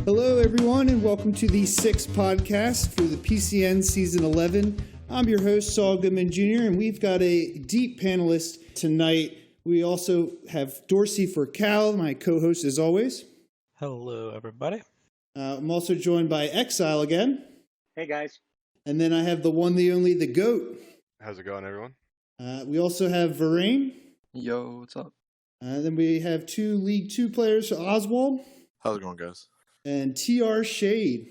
Hello, everyone, and welcome to the sixth podcast for the PCN Season 11. I'm your host, Saul Goodman Jr., and we've got a deep panelist tonight. We also have Dorsey for Cal, my co-host as always. Hello, everybody. I'm also joined by Exile again. Hey, guys. And then I have the one, the only, the GOAT. How's it going, everyone? We also have Varane. Yo, what's up? Then we have two League Two players, Oswald. How's it going, guys? And TR Shade.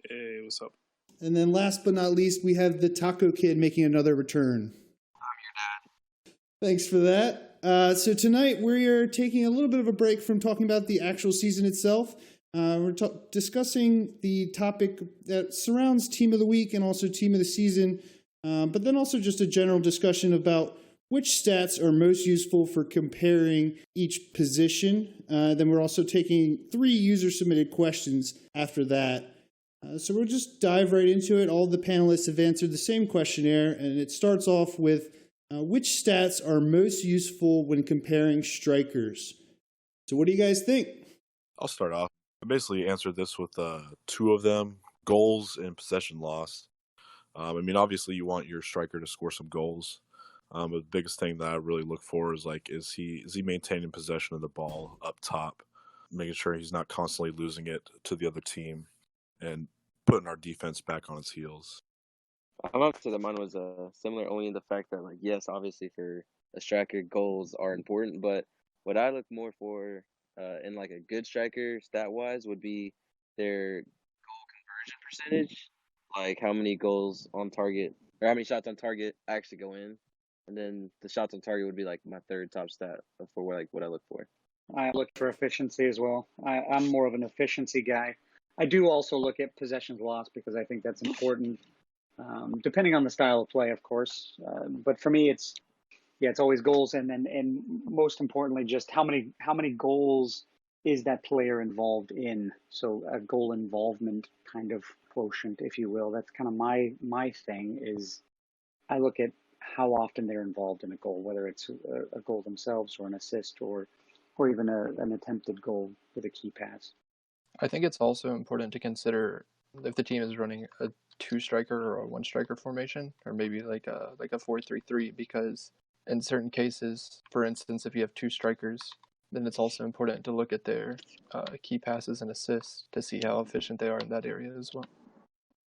Hey, what's up? And then last but not least, we have the Taco Kid making another return. I'm your dad. Thanks for that. So tonight we are taking a little bit of a break from talking about the actual season itself. We're discussing the topic that surrounds Team of the Week and also Team of the Season, but then also just a general discussion about which stats are most useful for comparing each position. Then we're also taking 3 user-submitted questions after that. So we'll just dive right into it. All the panelists have answered the same questionnaire, and it starts off with which stats are most useful when comparing strikers. So what do you guys think? I'll start off. I basically answered this with 2 of them, goals and possession loss. Obviously you want your striker to score some goals. But the biggest thing that I really look for is is he maintaining possession of the ball up top, making sure he's not constantly losing it to the other team, and putting our defense back on its heels. I'm up to that mine was similar, only in the fact that, yes, obviously for a striker, goals are important, but what I look more for in a good striker stat-wise would be their goal conversion percentage, how many goals on target, or how many shots on target actually go in. And then the shots on target would be my third top stat for what I look for. I look for efficiency as well. I'm more of an efficiency guy. I do also look at possessions lost because I think that's important, depending on the style of play, of course. But for me, it's always goals, and most importantly, just how many goals is that player involved in? So a goal involvement kind of quotient, if you will. That's kind of my thing. Is I look at how often they're involved in a goal, whether it's a goal themselves or an assist or even an attempted goal with a key pass. I think it's also important to consider if the team is running a 2-striker or a 1-striker formation, or maybe a 4-3-3, because in certain cases, for instance, if you have 2 strikers, then it's also important to look at their key passes and assists to see how efficient they are in that area as well.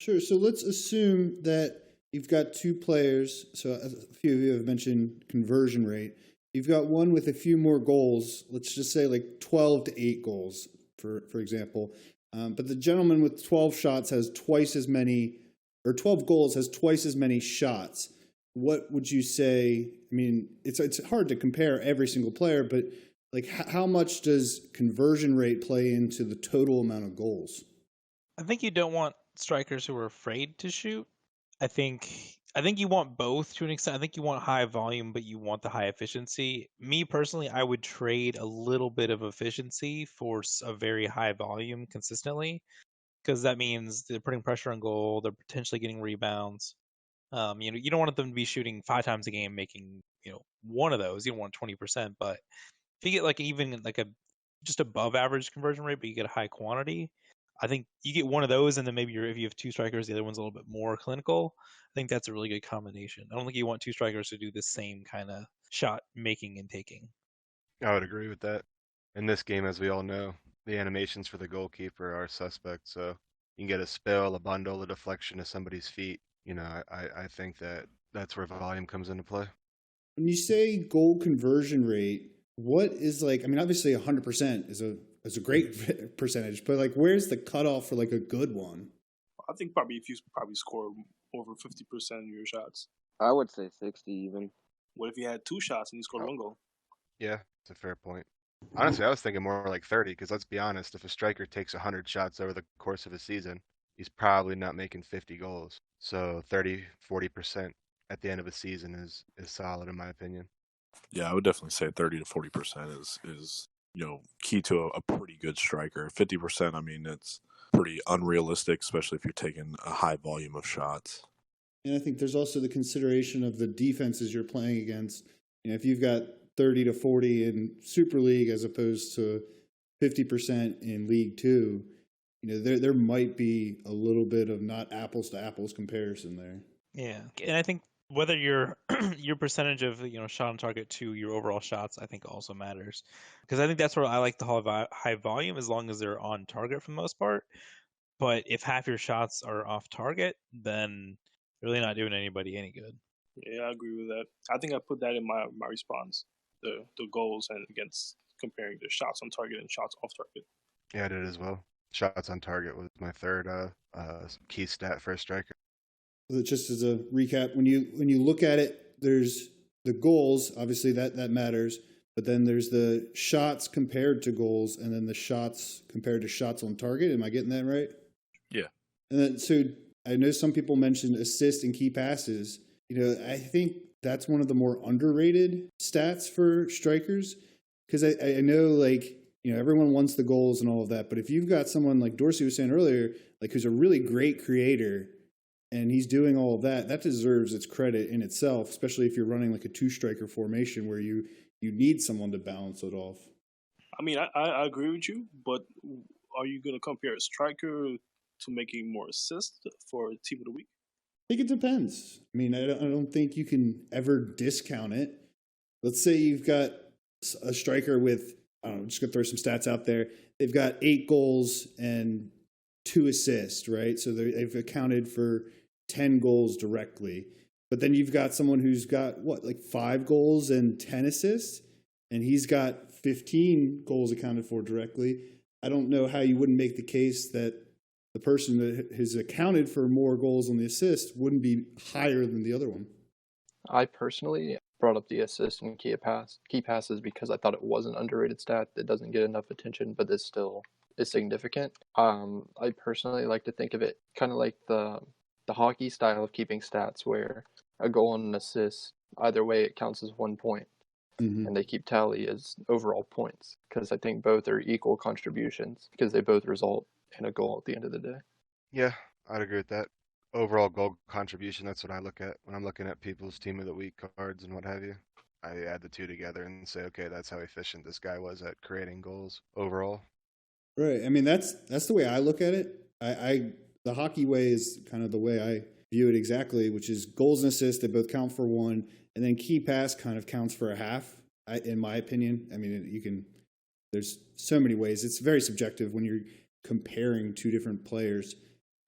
Sure. So let's assume that you've got 2 players. So a few of you have mentioned conversion rate. You've got one with a few more goals. Let's just say 12 to 8 goals, for example. But the gentleman with 12 shots has twice as many, or 12 goals has twice as many shots. What would you say? I mean, it's hard to compare every single player, but how much does conversion rate play into the total amount of goals? I think you don't want strikers who are afraid to shoot. I think you want both to an extent. I think you want high volume, but you want the high efficiency. Me personally, I would trade a little bit of efficiency for a very high volume consistently, because that means they're putting pressure on goal. They're potentially getting rebounds. You don't want them to be shooting 5 times a game, making one of those. You don't want 20%, but if you get even a just above average conversion rate, but you get a high quantity, I think you get one of those, and then maybe if you have 2 strikers, the other one's a little bit more clinical. I think that's a really good combination. I don't think you want 2 strikers to do the same kind of shot making and taking. I would agree with that. In this game, as we all know, the animations for the goalkeeper are suspect, so you can get a spill, a bundle, a deflection to somebody's feet. I think that's where volume comes into play. When you say goal conversion rate, what is obviously 100% is a great percentage, but where's the cutoff for a good one? I think probably if you score over 50% of your shots. I would say 60 even. What if you had 2 shots and you scored 1 goal? Yeah, it's a fair point. Honestly, I was thinking more 30, because let's be honest, if a striker takes 100 shots over the course of a season, he's probably not making 50 goals. So 30, 40% at the end of a season is solid in my opinion. Yeah, I would definitely say 30 to 40% is key to a pretty good striker. 50%, it's pretty unrealistic, especially if you're taking a high volume of shots. And I think there's also the consideration of the defenses you're playing against. If you've got 30 to 40 in Super League as opposed to 50% in League Two, there might be a little bit of not apples to apples comparison there. Yeah, and I think whether your your percentage of shot on target to your overall shots, I think also matters, because I think that's where I like the high volume as long as they're on target for the most part. But if half your shots are off target, then you're really not doing anybody any good. Yeah, I agree with that. I think I put that in my response, the goals and against comparing the shots on target and shots off target. Yeah, I did as well. Shots on target was my third key stat for a striker. Just as a recap, when you look at it, there's the goals, obviously that matters, but then there's the shots compared to goals, and then the shots compared to shots on target. Am I getting that right? Yeah. And then, so I know some people mentioned assists and key passes. I think that's one of the more underrated stats for strikers, because I know, like, everyone wants the goals and all of that, but if you've got someone like Dorsey was saying earlier, like, who's a really great creator, and he's doing all of that, that deserves its credit in itself, especially if you're running like a two-striker formation where you need someone to balance it off. I mean, I agree with you, but are you going to compare a striker to making more assists for Team of the Week? I think it depends. I mean, I don't think you can ever discount it. Let's say you've got a striker with, I don't know, I'm just going to throw some stats out there. They've got 8 goals and 2 assists, right? So they've accounted for 10 goals directly. But then you've got someone who's got, like 5 goals and 10 assists, and he's got 15 goals accounted for directly. I don't know how you wouldn't make the case that the person that has accounted for more goals on the assist wouldn't be higher than the other one. I personally brought up the assist and key passes because I thought it was an underrated stat that doesn't get enough attention, but this still is significant. I personally like to think of it kind of like the hockey style of keeping stats, where a goal and an assist, either way, it counts as 1 point. Mm-hmm. And they keep tally as overall points, because I think both are equal contributions, because they both result in a goal at the end of the day. Yeah, I'd agree with that. Overall goal contribution, that's what I look at when I'm looking at people's Team of the Week cards and what have you. I add the two together and say, okay, that's how efficient this guy was at creating goals overall. Right. I mean, that's the way I look at it. The hockey way is kind of the way I view it exactly, which is goals and assists, they both count for 1, and then key pass kind of counts for a half, in my opinion. I mean, there's so many ways. It's very subjective when you're comparing 2 different players.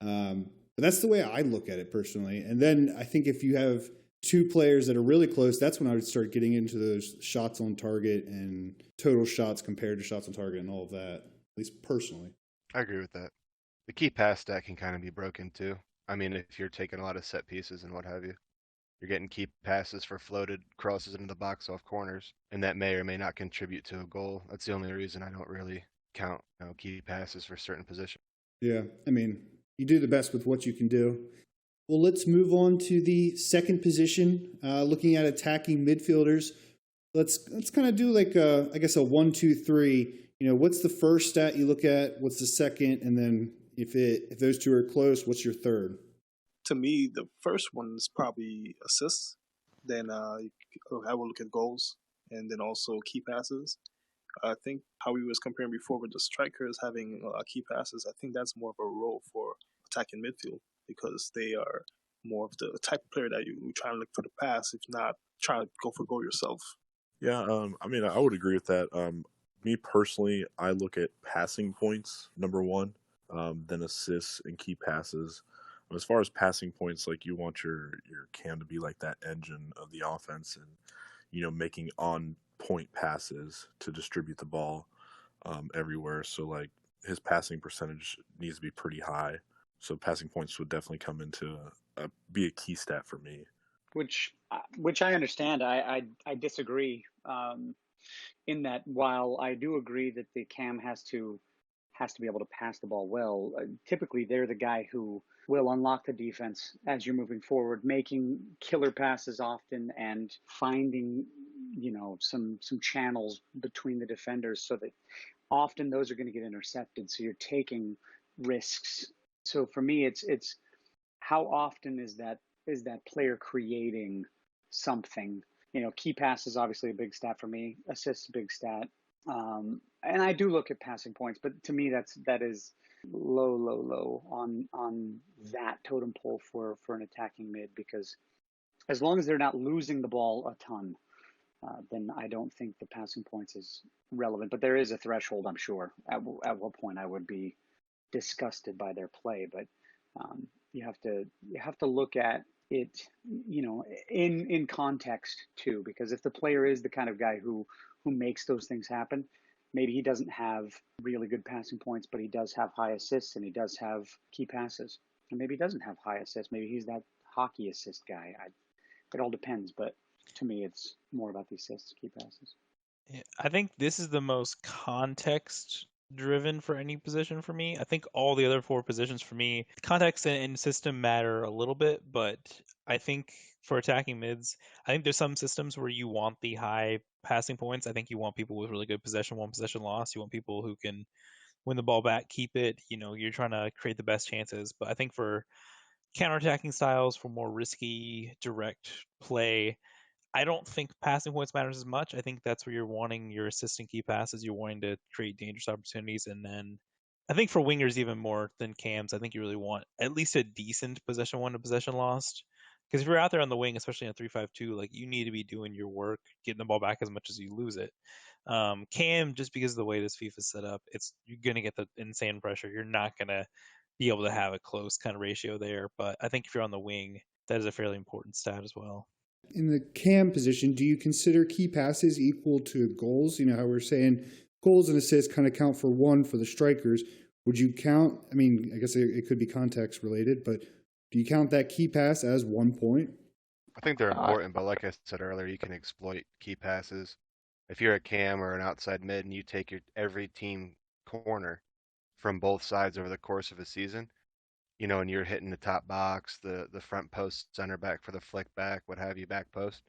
But that's the way I look at it personally. And then I think if you have 2 players that are really close, that's when I would start getting into those shots on target and total shots compared to shots on target and all of that, at least personally. I agree with that. The key pass stat can kind of be broken too. I mean, if you're taking a lot of set pieces and what have you, you're getting key passes for floated crosses into the box off corners, and that may or may not contribute to a goal. That's the only reason I don't really count key passes for certain positions. Yeah, I mean, you do the best with what you can do. Well, let's move on to the second position, looking at attacking midfielders. Let's kind of do like a 1, 2, 3. What's the first stat you look at? What's the second? And then if those 2 are close, what's your third? To me, the first one is probably assists. Then I will look at goals, and then also key passes. I think how we was comparing before with the strikers having key passes, I think that's more of a role for attacking midfield, because they are more of the type of player that you try to look for the pass, if not try to go for goal yourself. Yeah, I mean, I would agree with that. Me personally, I look at passing points, number 1, then assists and key passes. As far as passing points, like, you want your Cam to be like that engine of the offense, and making on point passes to distribute the ball everywhere. So, like, his passing percentage needs to be pretty high. So passing points would definitely come into be a key stat for me. Which I understand. I disagree in that while I do agree that the Cam has to be able to pass the ball well, typically they're the guy who will unlock the defense as you're moving forward, making killer passes often and finding, some channels between the defenders, so that often those are going to get intercepted. So you're taking risks. So for me, it's how often is that player creating something? Key pass is obviously a big stat for me. Assists, a big stat. And I do look at passing points, but to me, that is low on that totem pole for an attacking mid, because as long as they're not losing the ball a ton, then I don't think the passing points is relevant. But there is a threshold, I'm sure, at what point I would be disgusted by their play. But you have to look at it, in context too, because if the player is the kind of guy who makes those things happen, maybe he doesn't have really good passing points, but he does have high assists and he does have key passes. And maybe he doesn't have high assists. Maybe he's that hockey assist guy. It all depends, but to me, it's more about the assists, key passes. Yeah, I think this is the most context driven for any position for me. I think all the other 4 positions for me, context and system matter a little bit, but I think for attacking mids, I think there's some systems where you want the high passing points. I think you want people with really good possession, 1 possession loss. You want people who can win the ball back, keep it. You're trying to create the best chances. But I think for counterattacking styles, for more risky, direct play, I don't think passing points matters as much. I think that's where you're wanting your assistant key passes. You're wanting to create dangerous opportunities. And then I think for wingers, even more than cams, I think you really want at least a decent possession won to possession lost. Because if you're out there on the wing, especially in a 3-5-2, like you need to be doing your work, getting the ball back as much as you lose it. Cam, just because of the way this FIFA is set up, you're gonna get the insane pressure. You're not gonna be able to have a close kind of ratio there. But I think if you're on the wing, that is a fairly important stat as well. In the cam position, do you consider key passes equal to goals? You know how we're saying goals and assists kind of count for 1 for the strikers. Would you count, I mean, I guess it could be context related, but do you count that key pass as 1 point? I think they're important, but like I said earlier, you can exploit key passes. If you're a cam or an outside mid and you take every team corner from both sides over the course of a season, and you're hitting the top box, the front post, center back for the flick back, what have you, back post,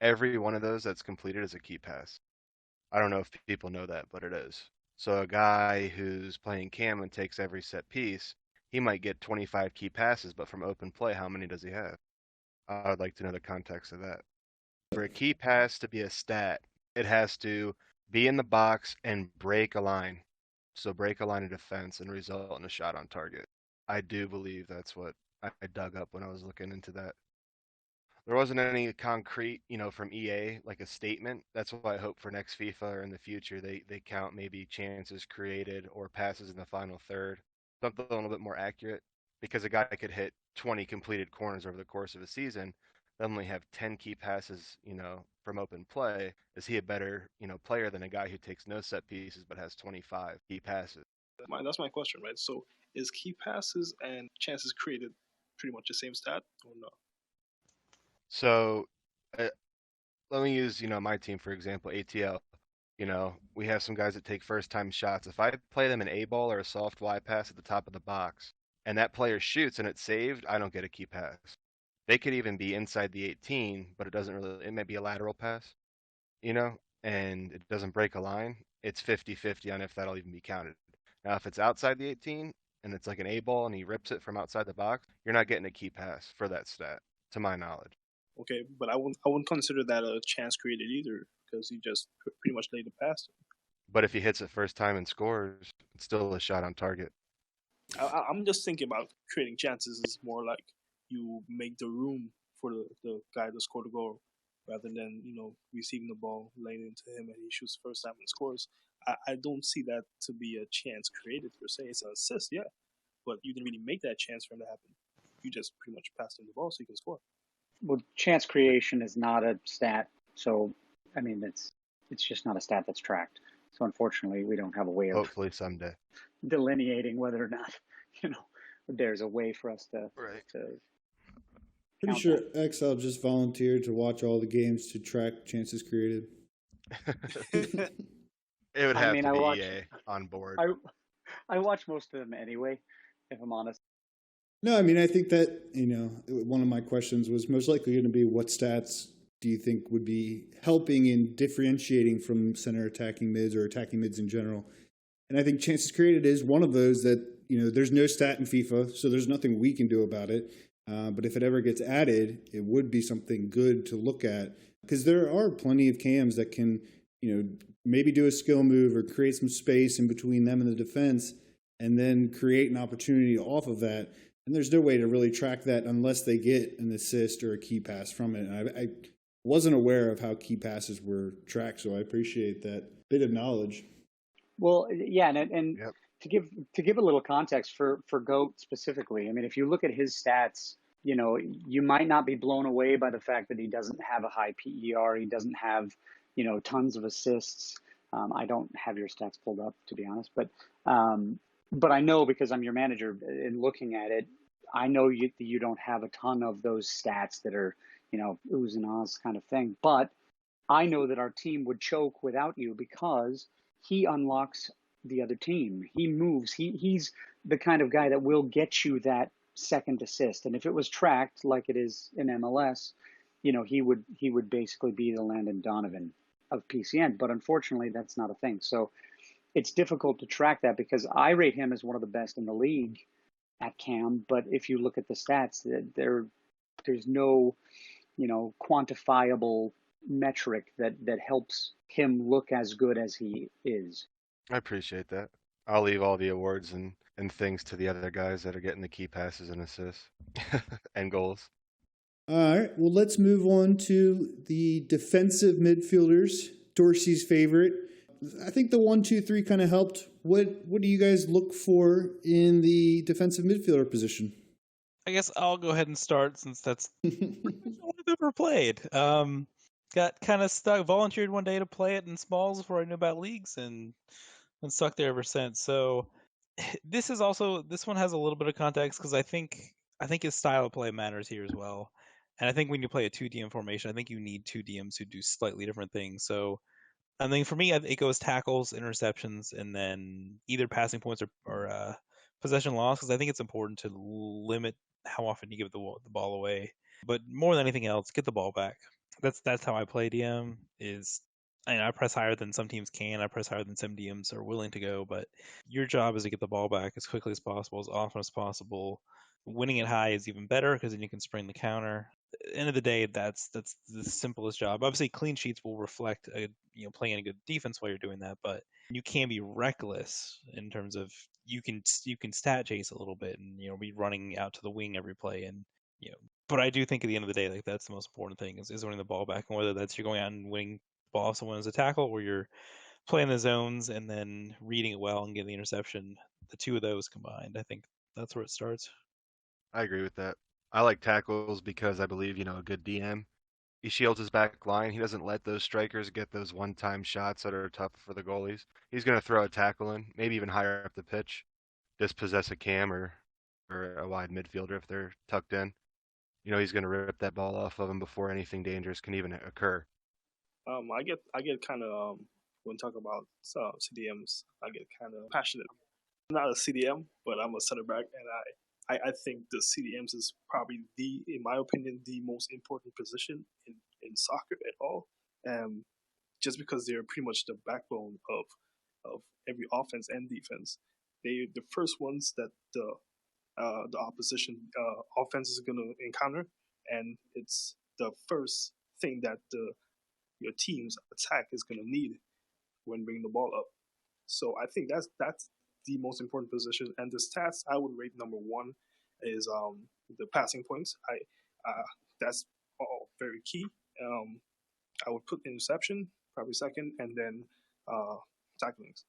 every one of those that's completed is a key pass. I don't know if people know that, but it is. So a guy who's playing cam and takes every set piece, he might get 25 key passes, but from open play, how many does he have? I would like to know the context of that. For a key pass to be a stat, it has to be in the box and break a line. So break a line of defense and result in a shot on target. I do believe that's what I dug up when I was looking into that. There wasn't any concrete, from EA, like a statement. That's why I hope for next FIFA or in the future they count maybe chances created or passes in the final third. Something a little bit more accurate, because a guy could hit 20 completed corners over the course of a season, then only have 10 key passes, from open play. Is he a better, player than a guy who takes no set pieces but has 25 key passes? That's my question, right? So is key passes and chances created pretty much the same stat or no? So let me use, my team, for example, ATL. We have some guys that take first time shots. If I play them an A ball or a soft Y pass at the top of the box and that player shoots and it's saved, I don't get a key pass. They could even be inside the 18, but it may be a lateral pass, and it doesn't break a line. It's 50-50 on if that'll even be counted. Now, if it's outside the 18 and it's like an A ball and he rips it from outside the box, you're not getting a key pass for that stat, to my knowledge. Okay, but I wouldn't consider that a chance created either, because he just pretty much laid it past him. But if he hits it first time and scores, it's still a shot on target. I'm just thinking about creating chances is more like you make the room for the guy to score the goal, rather than receiving the ball, laying it into him, and he shoots first time and scores. I don't see that to be a chance created per se. It's an assist, yeah, but you didn't really make that chance for him to happen. You just pretty much passed him the ball so he can score. Well, chance creation is not a stat, so I mean it's just not a stat that's tracked. So unfortunately, we don't have a way of Hopefully someday delineating whether or not there's a way for us to Right. to Pretty count sure that. XL just volunteered to watch all the games to track chances created. It would I have mean, to I be watch- EA on board. I watch most of them anyway, if I'm honest. No, I mean, I think that, one of my questions was most likely going to be what stats do you think would be helping in differentiating from center attacking mids or attacking mids in general? And I think chances created is one of those that, there's no stat in FIFA, so there's nothing we can do about it. But if it ever gets added, it would be something good to look at, because there are plenty of cams that can, maybe do a skill move or create some space in between them and the defense. and then create an opportunity off of that. And there's no way to really track that unless they get an assist or a key pass from it. And I wasn't aware of how key passes were tracked, so I appreciate that bit of knowledge. Well, yeah, and Yep. to give a little context for Goat specifically, I mean, if you look at his stats, you might not be blown away by the fact that he doesn't have a high PER, he doesn't have, tons of assists. I don't have your stats pulled up, to be honest, but I know, because I'm your manager, in looking at it, I know you don't have a ton of those stats that are, oohs and ahs kind of thing. But I know that our team would choke without you because he unlocks the other team. He moves. He's the kind of guy that will get you that second assist. And if it was tracked like it is in MLS, he would basically be the Landon Donovan of PCN. But unfortunately, that's not a thing. So it's difficult to track that, because I rate him as one of the best in the league at Cam. But if you look at the stats, there's no, quantifiable metric that helps him look as good as he is. I appreciate that. I'll leave all the awards and things to the other guys that are getting the key passes and assists and goals. All right, well, let's move on to the defensive midfielders, Dorsey's favorite. I think the 1-2-3 kind of helped. What do you guys look for in the defensive midfielder position? I guess I'll go ahead and start, since that's all I've ever played. Got kind of stuck, volunteered one day to play it in smalls before I knew about leagues, and stuck there ever since. So this one has a little bit of context, because I think his style of play matters here as well. And I think when you play a 2DM formation, I think you need 2 DMs who do slightly different things. So I think for me, it goes tackles, interceptions, and then either passing points or possession loss, because I think it's important to limit how often you give the ball away. But more than anything else, get the ball back. That's how I play DM. I press higher than some teams can. I press higher than some DMs are willing to go. But your job is to get the ball back as quickly as possible, as often as possible. Winning it high is even better, because then you can spring the counter. At the end of the day, that's the simplest job. Obviously, clean sheets will reflect playing a good defense while you're doing that, but you can be reckless in terms of you can stat chase a little bit and be running out to the wing every play, and But I do think at the end of the day, like, that's the most important thing is winning the ball back, and whether that's you're going out and winning the ball if someone is a tackle, or you're playing the zones and then reading it well and getting the interception. The two of those combined, I think that's where it starts. I agree with that. I like tackles because I believe, a good DM, he shields his back line. He doesn't let those strikers get those one-time shots that are tough for the goalies. He's going to throw a tackle in, maybe even higher up the pitch, dispossess a cam or a wide midfielder if they're tucked in. He's going to rip that ball off of him before anything dangerous can even occur. I get kind of when talk about CDMs, I get kind of passionate. I'm not a CDM, but I'm a center back, and I think the CDMs is probably in my opinion, the most important position in soccer at all. Just because they're pretty much the backbone of every offense and defense. They're the first ones that the opposition offense is going to encounter, and it's the first thing that your team's attack is going to need when bringing the ball up. So I think that's the most important position. And the stats I would rate number one is the passing points. That's all very key. I would put interception probably second, and then tacklings.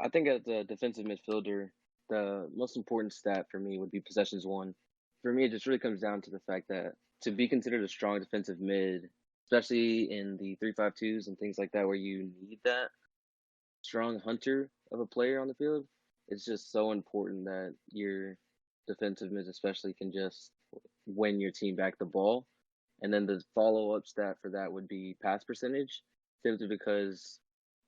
I think as a defensive midfielder, the most important stat for me would be possessions won. For me, it just really comes down to the fact that to be considered a strong defensive mid, especially in the 3-5-2s and things like that, where you need that strong hunter of a player on the field, it's just so important that your defensive mids especially can just win your team back the ball. And then the follow-up stat for that would be pass percentage, simply because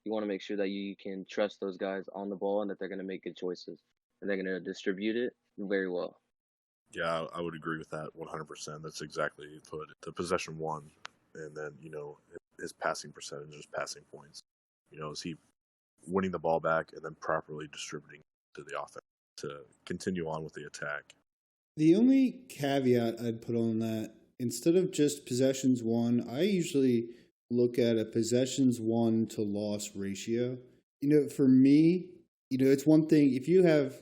you want to make sure that you can trust those guys on the ball and that they're going to make good choices and they're going to distribute it very well. Yeah, I would agree with that 100%. That's exactly put the possession one, and then his passing percentage, his passing points. Is he winning the ball back and then properly distributing to the offense to continue on with the attack? The only caveat I'd put on that, instead of just possessions won, I usually look at a possessions won to loss ratio. For me, it's one thing if you have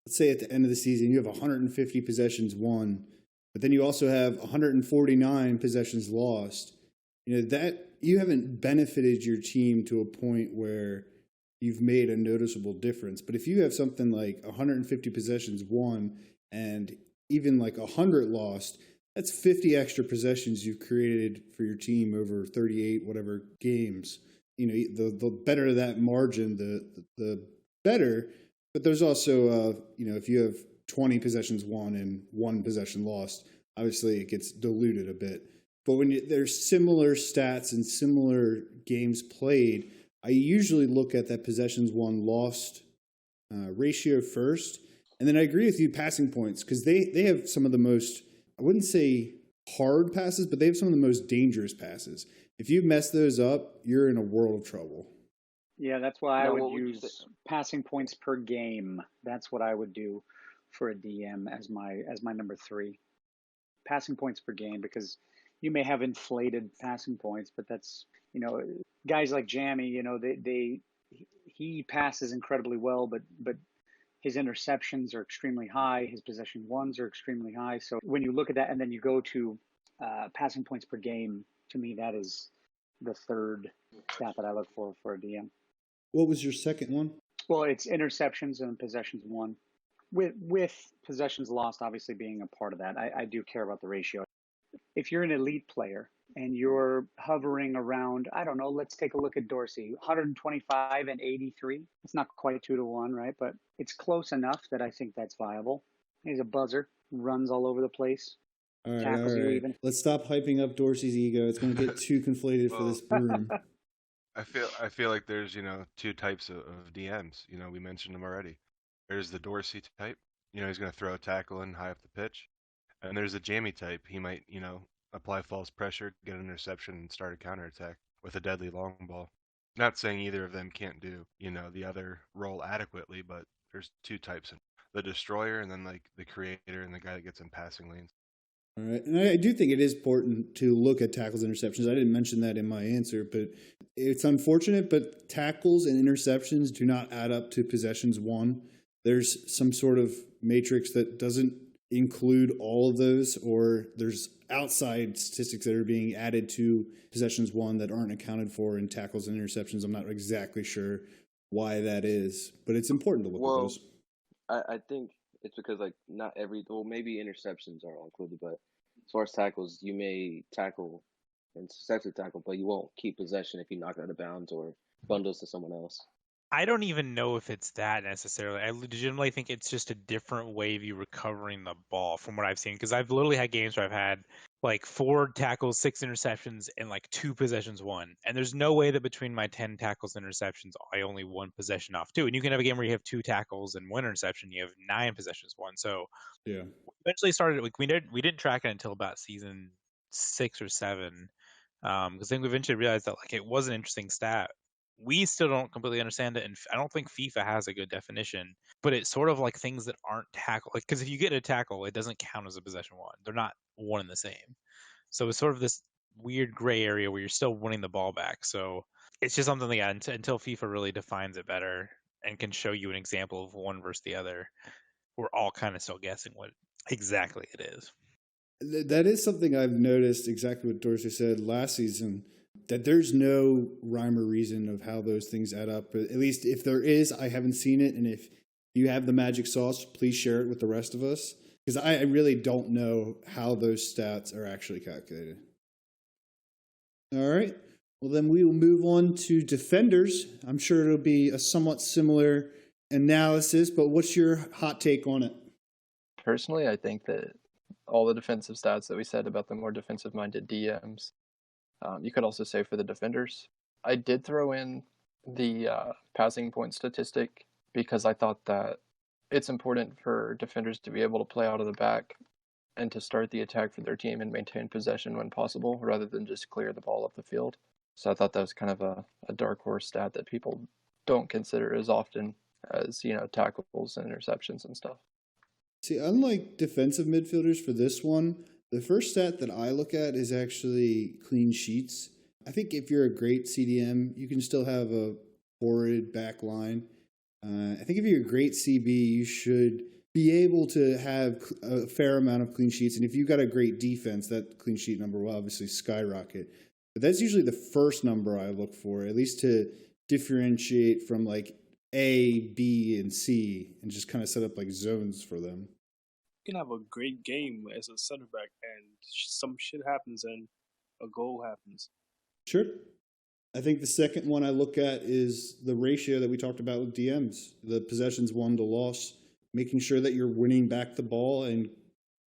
let's say at the end of the season, you have 150 possessions won, but then you also have 149 possessions lost. That you haven't benefited your team to a point where you've made a noticeable difference. But if you have something like 150 possessions won and even like 100 lost, that's 50 extra possessions you've created for your team over 38 whatever games. The better that margin, the better. But there's also, if you have 20 possessions won and 1 possession lost, obviously it gets diluted a bit. But when there's similar stats and similar games played, I usually look at that possessions won lost ratio first. And then I agree with you, passing points, because they have some of the most, I wouldn't say hard passes, but they have some of the most dangerous passes. If you mess those up, you're in a world of trouble. Yeah, that's why I Now, would what would you say? use passing points per game. That's what I would do for a DM as my number 3. Passing points per game, because you may have inflated passing points, but that's, guys like Jammy, he passes incredibly well, but his interceptions are extremely high. His possession ones are extremely high. So when you look at that and then you go to passing points per game, to me, that is the third stat that I look for a DM. What was your second one? Well, it's interceptions and possessions won, with possessions lost obviously being a part of that. I do care about the ratio. If you're an elite player and you're hovering around, I don't know, let's take a look at Dorsey, 125 and 83. It's not quite 2-1, right? But it's close enough that I think that's viable. He's a buzzer, runs all over the place, tackles you even. Let's stop hyping up Dorsey's ego. It's going to get too conflated for this room. I feel like there's, two types of DMs. We mentioned them already. There's the Dorsey type. He's going to throw a tackle in high up the pitch. And there's the Jamie type. He might, apply false pressure, get an interception, and start a counterattack with a deadly long ball. Not saying either of them can't do, the other role adequately, but there's two types. The destroyer and then like the creator and the guy that gets in passing lanes. All right. And I do think it is important to look at tackles and interceptions. I didn't mention that in my answer, but it's unfortunate, but tackles and interceptions do not add up to possessions won. There's some sort of matrix that doesn't include all of those, or there's outside statistics that are being added to possessions won that aren't accounted for in tackles and interceptions. I'm not exactly sure why that is, but it's important to look at those. I think it's because not maybe interceptions are all included, but as far as tackles, you may tackle and successfully tackle, but you won't keep possession if you knock it out of bounds or bundles to someone else. I don't even know if it's that necessarily. I legitimately think it's just a different way of you recovering the ball from what I've seen. Because I've literally had games where I've had 4 tackles, 6 interceptions, and 2 possessions won. And there's no way that between my 10 tackles and interceptions, I only 1 possession off 2. And you can have a game where you have 2 tackles and 1 interception, you have 9 possessions won. So yeah, eventually started. We didn't track it until about season 6 or 7, because then we eventually realized that it was an interesting stat. We still don't completely understand it, and I don't think FIFA has a good definition. But it's sort of like things that aren't tackle, because if you get a tackle, it doesn't count as a possession won. They're not one and the same. So it's sort of this weird gray area where you're still winning the ball back. So it's just something that until FIFA really defines it better and can show you an example of one versus the other, we're all kind of still guessing what exactly it is. That is something I've noticed, exactly what Dorsey said last season, that there's no rhyme or reason of how those things add up. But at least if there is, I haven't seen it. And if you have the magic sauce, please share it with the rest of us, because I really don't know how those stats are actually calculated. All right. Well, then we will move on to defenders. I'm sure it'll be a somewhat similar analysis, but what's your hot take on it? Personally, I think that all the defensive stats that we said about the more defensive-minded DMs, you could also say for the defenders. I did throw in the passing point statistic because I thought that it's important for defenders to be able to play out of the back and to start the attack for their team and maintain possession when possible, rather than just clear the ball up the field. So I thought that was kind of a dark horse stat that people don't consider as often as, tackles and interceptions and stuff. See, unlike defensive midfielders for this one, the first stat that I look at is actually clean sheets. I think if you're a great CDM, you can still have a forward back line. I think if you're a great CB, you should be able to have a fair amount of clean sheets. And if you've got a great defense, that clean sheet number will obviously skyrocket. But that's usually the first number I look for, at least to differentiate from like A, B, and C, and just kind of set up like zones for them. You can have a great game as a center back, and some shit happens, and a goal happens. Sure. I think the second one I look at is the ratio that we talked about with DMs, the possessions won to loss, making sure that you're winning back the ball and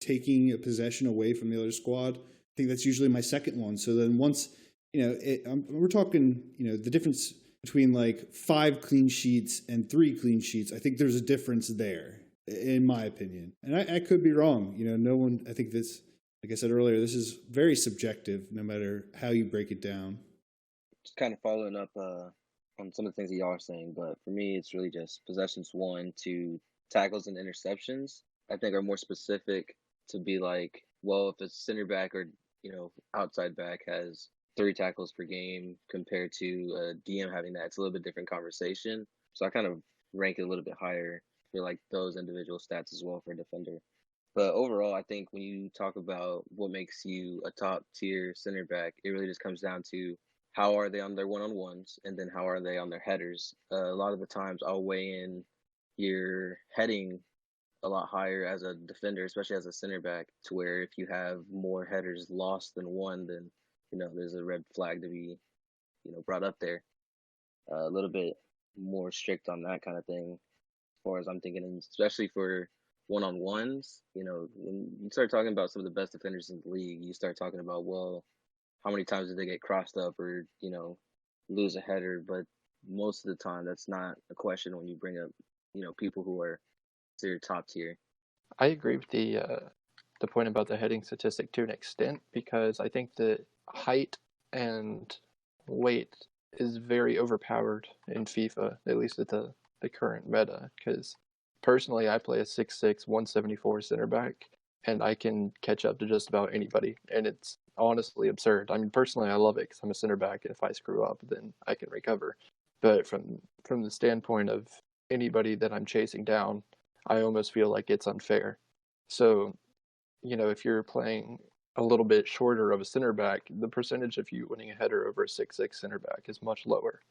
taking a possession away from the other squad. I think that's usually my second one. So then once, we're talking, the difference between like 5 clean sheets and 3 clean sheets, I think there's a difference there, in my opinion. And I could be wrong. No one, I think this, like I said earlier, this is very subjective no matter how you break it down. Just kind of following up on some of the things that y'all are saying, but for me, it's really just possessions won to tackles and interceptions. I think are more specific to be like, well, if a center back or outside back has 3 tackles per game compared to a DM having that, it's a little bit different conversation. So I kind of rank it a little bit higher for like those individual stats as well for a defender. But overall, I think when you talk about what makes you a top tier center back, it really just comes down to how are they on their one-on-ones, and then how are they on their headers. A lot of the times I'll weigh in your heading a lot higher as a defender, especially as a center back, to where if you have more headers lost than won, then there's a red flag to be brought up there. A little bit more strict on that kind of thing, as far as I'm thinking, and especially for one-on-ones. When you start talking about some of the best defenders in the league, you start talking about, well, how many times did they get crossed up or lose a header? But most of the time, that's not a question when you bring up people who are considered top tier. I agree with the point about the heading statistic to an extent, because I think that height and weight is very overpowered in FIFA, at least at the current meta. Because personally, I play a 6'6", 174 center back, and I can catch up to just about anybody, and it's honestly absurd. I mean, personally, I love it because I'm a center back, and if I screw up, then I can recover. But from the standpoint of anybody that I'm chasing down, I almost feel like it's unfair. So, if you're playing a little bit shorter of a center back, the percentage of you winning a header over a 6'6" center back is much lower.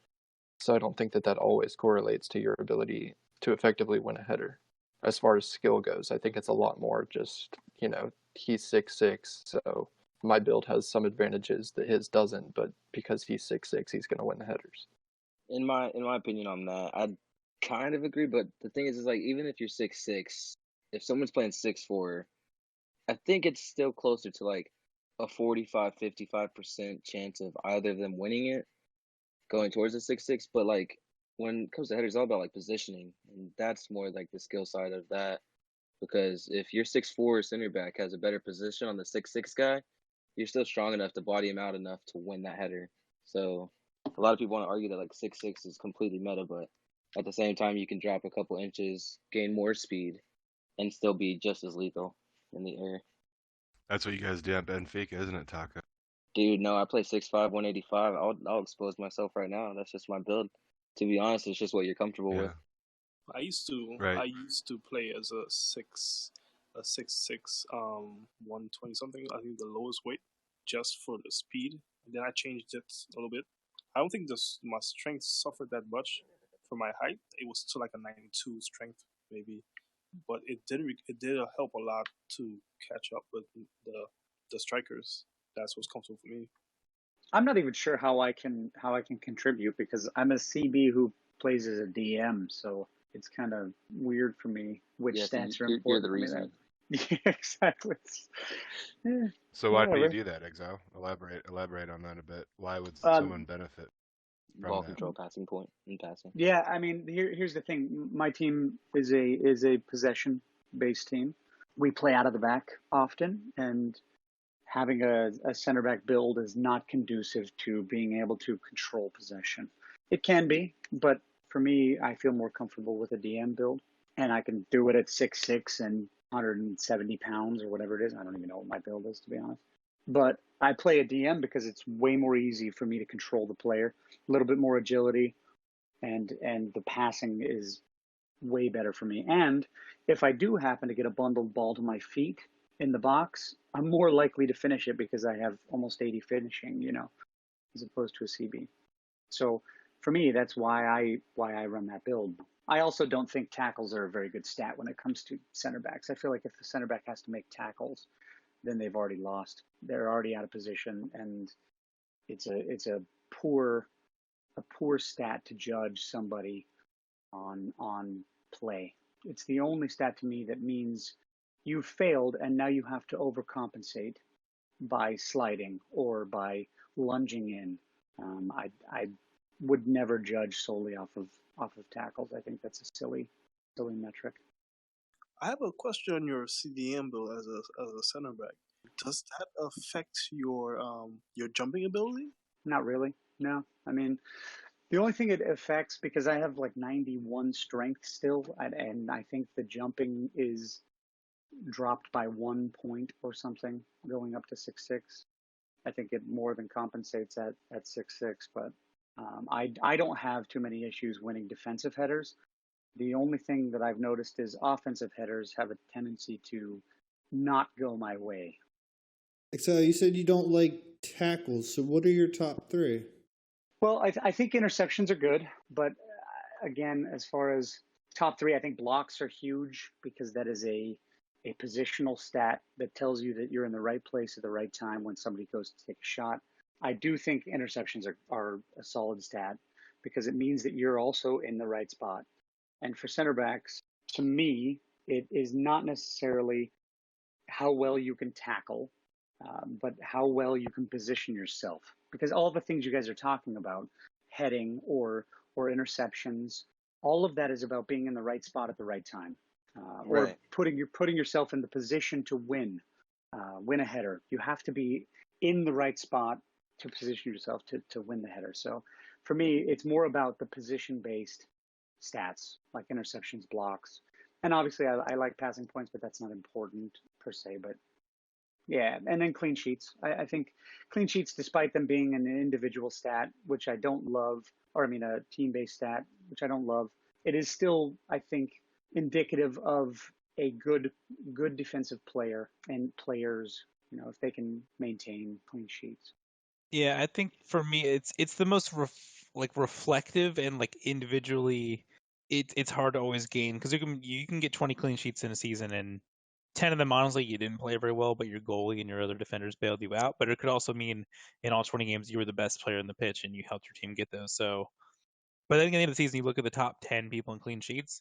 So I don't think that always correlates to your ability to effectively win a header. As far as skill goes, I think it's a lot more just, he's 6'6", so my build has some advantages that his doesn't, but because he's 6'6", he's going to win the headers. In my opinion on that, I kind of agree, but the thing is like, even if you're 6'6", if someone's playing 6'4", I think it's still closer to like a 45-55% chance of either of them winning it, going towards the 6'6". But like when it comes to headers, it's all about like positioning, and that's more like the skill side of that. Because if your 6'4" center back has a better position on the 6'6" guy, you're still strong enough to body him out enough to win that header. So a lot of people want to argue that like 6'6" is completely meta, but at the same time, you can drop a couple inches, gain more speed, and still be just as lethal in the air. That's what you guys do at Benfica, isn't it, Taka? Dude, no, I play 6'5", 185. I'll expose myself right now. That's just my build. To be honest, it's just what you're comfortable with. I used to play as a 6'6", 120 something. I think the lowest weight, just for the speed. And then I changed it a little bit. I don't think my strength suffered that much for my height. It was still like a 92 strength maybe, but it did help a lot to catch up with the strikers. That's what's comfortable for me. I'm not even sure how I can contribute, because I'm a CB who plays as a DM, so it's kind of weird for me which stats are important. You're the reason. Yeah, exactly. Yeah. So why do you do that, Exile? Elaborate on that a bit. Why would someone benefit from Ball that? control, passing point, and passing. Yeah, I mean, here's the thing. My team is a possession-based team. We play out of the back often, and having a center back build is not conducive to being able to control possession. It can be, but for me, I feel more comfortable with a DM build, and I can do it at 6'6" and 170 pounds or whatever it is. I don't even know what my build is, to be honest. But I play a DM because it's way more easy for me to control the player, a little bit more agility, and the passing is way better for me. And if I do happen to get a bundled ball to my feet in the box, I'm more likely to finish it because I have almost 80 finishing, as opposed to a CB. So for me, that's why I run that build. I also don't think tackles are a very good stat when it comes to center backs. I feel like if the center back has to make tackles, then they've already lost. They're already out of position, and it's a poor stat to judge somebody on play. It's the only stat to me that means you failed and now you have to overcompensate by sliding or by lunging in. I would never judge solely off of tackles. I think that's a silly metric. I have a question on your CDM build as a center back. Does that affect your jumping ability? Not really. No. I mean, the only thing it affects, because I have like 91 strength still, and I think the jumping is dropped by 1 point or something, going up to 6'6". I think it more than compensates at 6'6", but I don't have too many issues winning defensive headers. The only thing that I've noticed is offensive headers have a tendency to not go my way. So you said you don't like tackles. So what are your top three? Well, I think interceptions are good, but again, as far as top three, I think blocks are huge because that is a positional stat that tells you that you're in the right place at the right time when somebody goes to take a shot. I do think interceptions are a solid stat because it means that you're also in the right spot. And for center backs, to me, it is not necessarily how well you can tackle, but how well you can position yourself. Because all the things you guys are talking about, heading or interceptions, all of that is about being in the right spot at the right time, or Right. putting yourself in the position to win a header. You have to be in the right spot to position yourself to win the header. So for me, it's more about the position-based stats like interceptions, blocks, and obviously I like passing points, but that's not important per se. But yeah, and then clean sheets. I think clean sheets, despite them being an individual stat, which I don't love, or I mean a team-based stat, which I don't love, it is still, I think, indicative of a good defensive player and players, if they can maintain clean sheets. Yeah, I think for me it's the most reflective and like individually it's hard to always gain because you can get 20 clean sheets in a season and 10 of them honestly you didn't play very well, but your goalie and your other defenders bailed you out. But it could also mean in all 20 games you were the best player in the pitch and you helped your team get those. So, but then at the end of the season, you look at the top 10 people in clean sheets,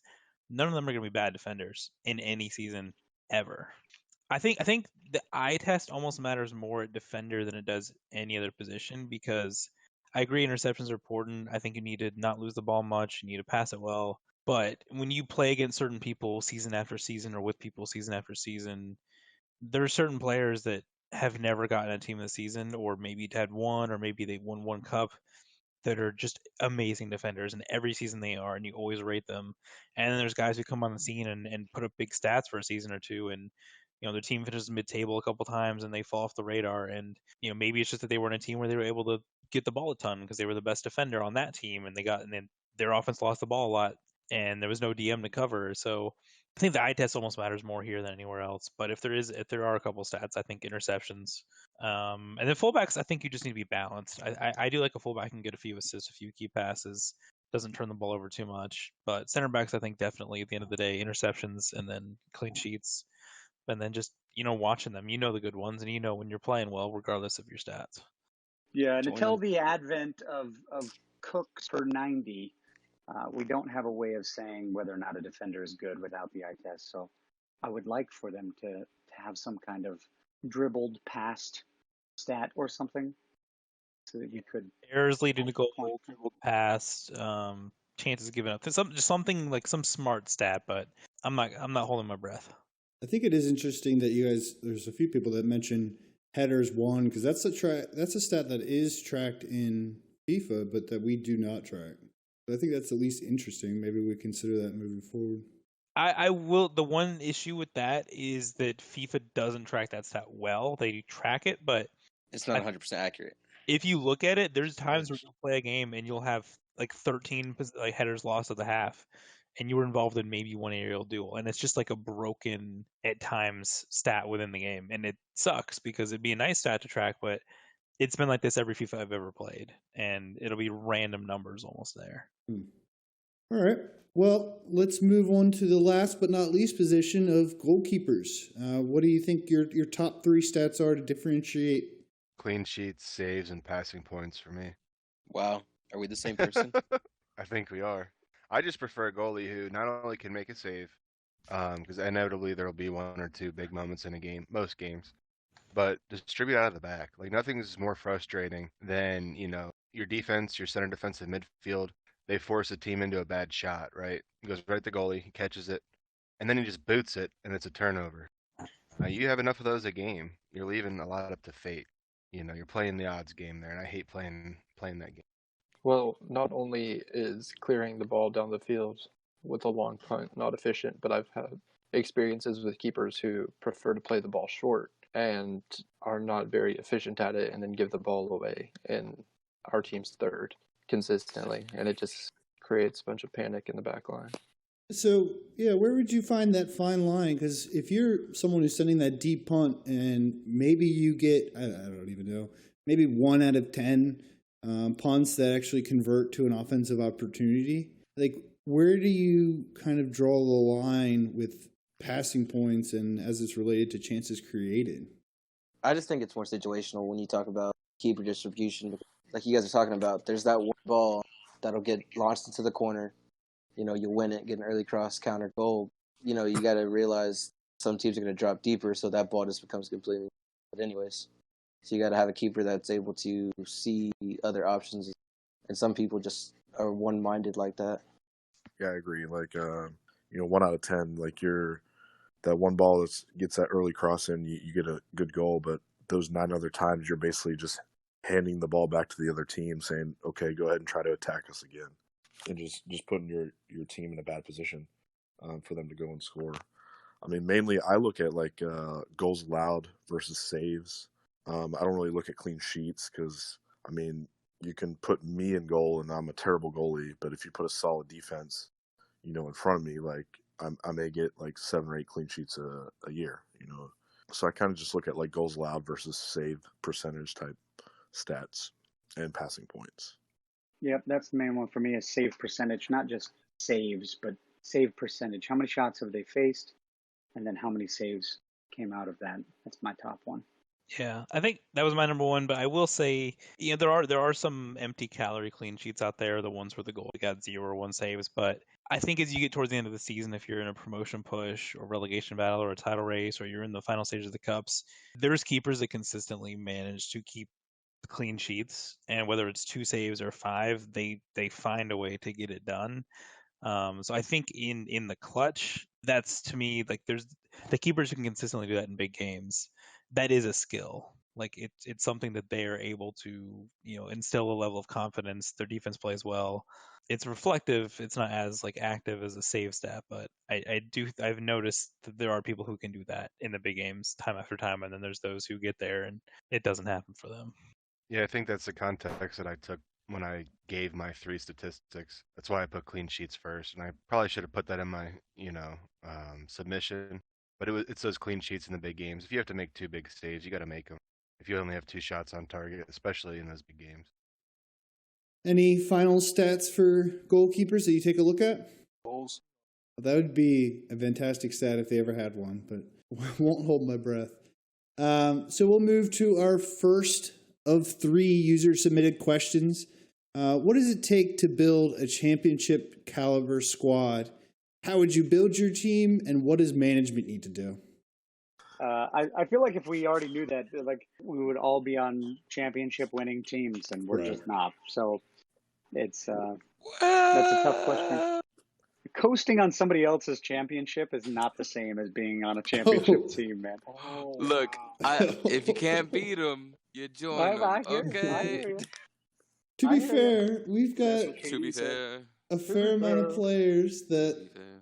none of them are going to be bad defenders in any season ever. I think the eye test almost matters more at defender than it does any other position because I agree interceptions are important. I think you need to not lose the ball much. You need to pass it well. But when you play against certain people season after season or with people season after season, there are certain players that have never gotten a team of the season or maybe had one or maybe they won one cup that are just amazing defenders, and every season they are, and you always rate them. And then there's guys who come on the scene and put up big stats for a season or two, and their team finishes mid-table a couple times and they fall off the radar. And maybe it's just that they were in a team where they were able to get the ball a ton because they were the best defender on that team, and then their offense lost the ball a lot, and there was no DM to cover. So I think the eye test almost matters more here than anywhere else. But if there are a couple stats, I think interceptions. And then fullbacks, I think you just need to be balanced. I do like a fullback can get a few assists, a few key passes, doesn't turn the ball over too much. But center backs, I think definitely at the end of the day, interceptions and then clean sheets, and then just watching them, the good ones, and when you're playing well, regardless of your stats. Yeah, and Join until them. the advent of cooks per 90, we don't have a way of saying whether or not a defender is good without the eye test. So I would like for them to have some kind of dribbled past stat or something so that you could Errors leading to goal, point. dribbled past, chances given up. Just something like some smart stat, but I'm not holding my breath. I think it is interesting that there's a few people that mention headers won because that's a stat that is tracked in FIFA, but that we do not track. But I think that's at least interesting. Maybe we consider that moving forward. I will. The one issue with that is that FIFA doesn't track that stat well. They track it, but It's not 100% accurate. if you look at it, there's times where you'll play a game and you'll have like 13 like headers lost at the half, and you were involved in maybe one aerial duel, and it's just like a broken at times stat within the game, and it sucks because it'd be a nice stat to track, but it's been like this every FIFA I've ever played, and it'll be random numbers almost there. All right. Well, let's move on to the last but not least position of goalkeepers. What do you think your top 3 stats are to differentiate? Clean sheets, saves, and passing points for me. Wow, are we the same person? I think we are. I just prefer a goalie who not only can make a save, because inevitably there will be 1 or 2 big moments in a game, most games, but distribute out of the back. Like nothing's more frustrating than, your defense, your center defensive midfield, they force a team into a bad shot, right? It goes right at the goalie, he catches it, and then he just boots it, and it's a turnover. You have enough of those a game. You're leaving a lot up to fate. You're playing the odds game there, and I hate playing that game. Well, not only is clearing the ball down the field with a long punt not efficient, but I've had experiences with keepers who prefer to play the ball short and are not very efficient at it and then give the ball away in our team's third consistently, and it just creates a bunch of panic in the back line. So, yeah, where would you find that fine line? Because if you're someone who's sending that deep punt and maybe you get, I don't even know, maybe 1 out of 10 punts that actually convert to an offensive opportunity, like where do you kind of draw the line with passing points and as it's related to chances created? I just think it's more situational when you talk about keeper distribution. Like you guys are talking about, there's that one ball that'll get launched into the corner. You win it, get an early cross, counter, goal. You got to realize some teams are going to drop deeper, so that ball just becomes completely. But anyways, so you got to have a keeper that's able to see other options, and some people just are one-minded like that. Yeah, I agree. Like, 1 out of 10, like that one ball that gets that early cross in, you get a good goal, but those 9 other times, you're basically just handing the ball back to the other team, saying, "Okay, go ahead and try to attack us again," and just putting your team in a bad position for them to go and score. I mean, mainly I look at like goals allowed versus saves. I don't really look at clean sheets because, I mean, you can put me in goal and I'm a terrible goalie, but if you put a solid defense, in front of me, like I may get like 7 or 8 clean sheets a year, So I kind of just look at like goals allowed versus save percentage type stats and passing points. Yep, that's the main one for me is save percentage, not just saves, but save percentage. How many shots have they faced? And then how many saves came out of that? That's my top one. Yeah, I think that was my number 1, but I will say, there are some empty calorie clean sheets out there, the ones where the goalie got 0 or 1 saves, but I think as you get towards the end of the season, if you're in a promotion push or relegation battle or a title race, or you're in the final stage of the cups, there's keepers that consistently manage to keep clean sheets, and whether it's 2 saves or 5, they find a way to get it done. So I think in the clutch, that's to me like there's the keepers who can consistently do that in big games. That is a skill. Like it's something that they are able to instill a level of confidence. Their defense plays well. It's reflective. It's not as like active as a save stat, but I've noticed that there are people who can do that in the big games time after time, and then there's those who get there and it doesn't happen for them. Yeah, I think that's the context that I took when I gave my 3 statistics. That's why I put clean sheets first, and I probably should have put that in my, submission. But it's those clean sheets in the big games. If you have to make 2 big saves, you got to make them. If you only have 2 shots on target, especially in those big games. Any final stats for goalkeepers that you take a look at? Goals. That would be a fantastic stat if they ever had one, but won't hold my breath. So we'll move to our first of 3 user-submitted questions. What does it take to build a championship caliber squad? How would you build your team, and what does management need to do? I feel like if we already knew that, like we would all be on championship winning teams, and we're Right. just not. So it's that's a tough question. Coasting on somebody else's championship is not the same as being on a championship team, man. Look, if you can't beat them, you join them. I hear Okay. you. To I be hear fair, we've got To be fair, a fair amount of players to that be fair.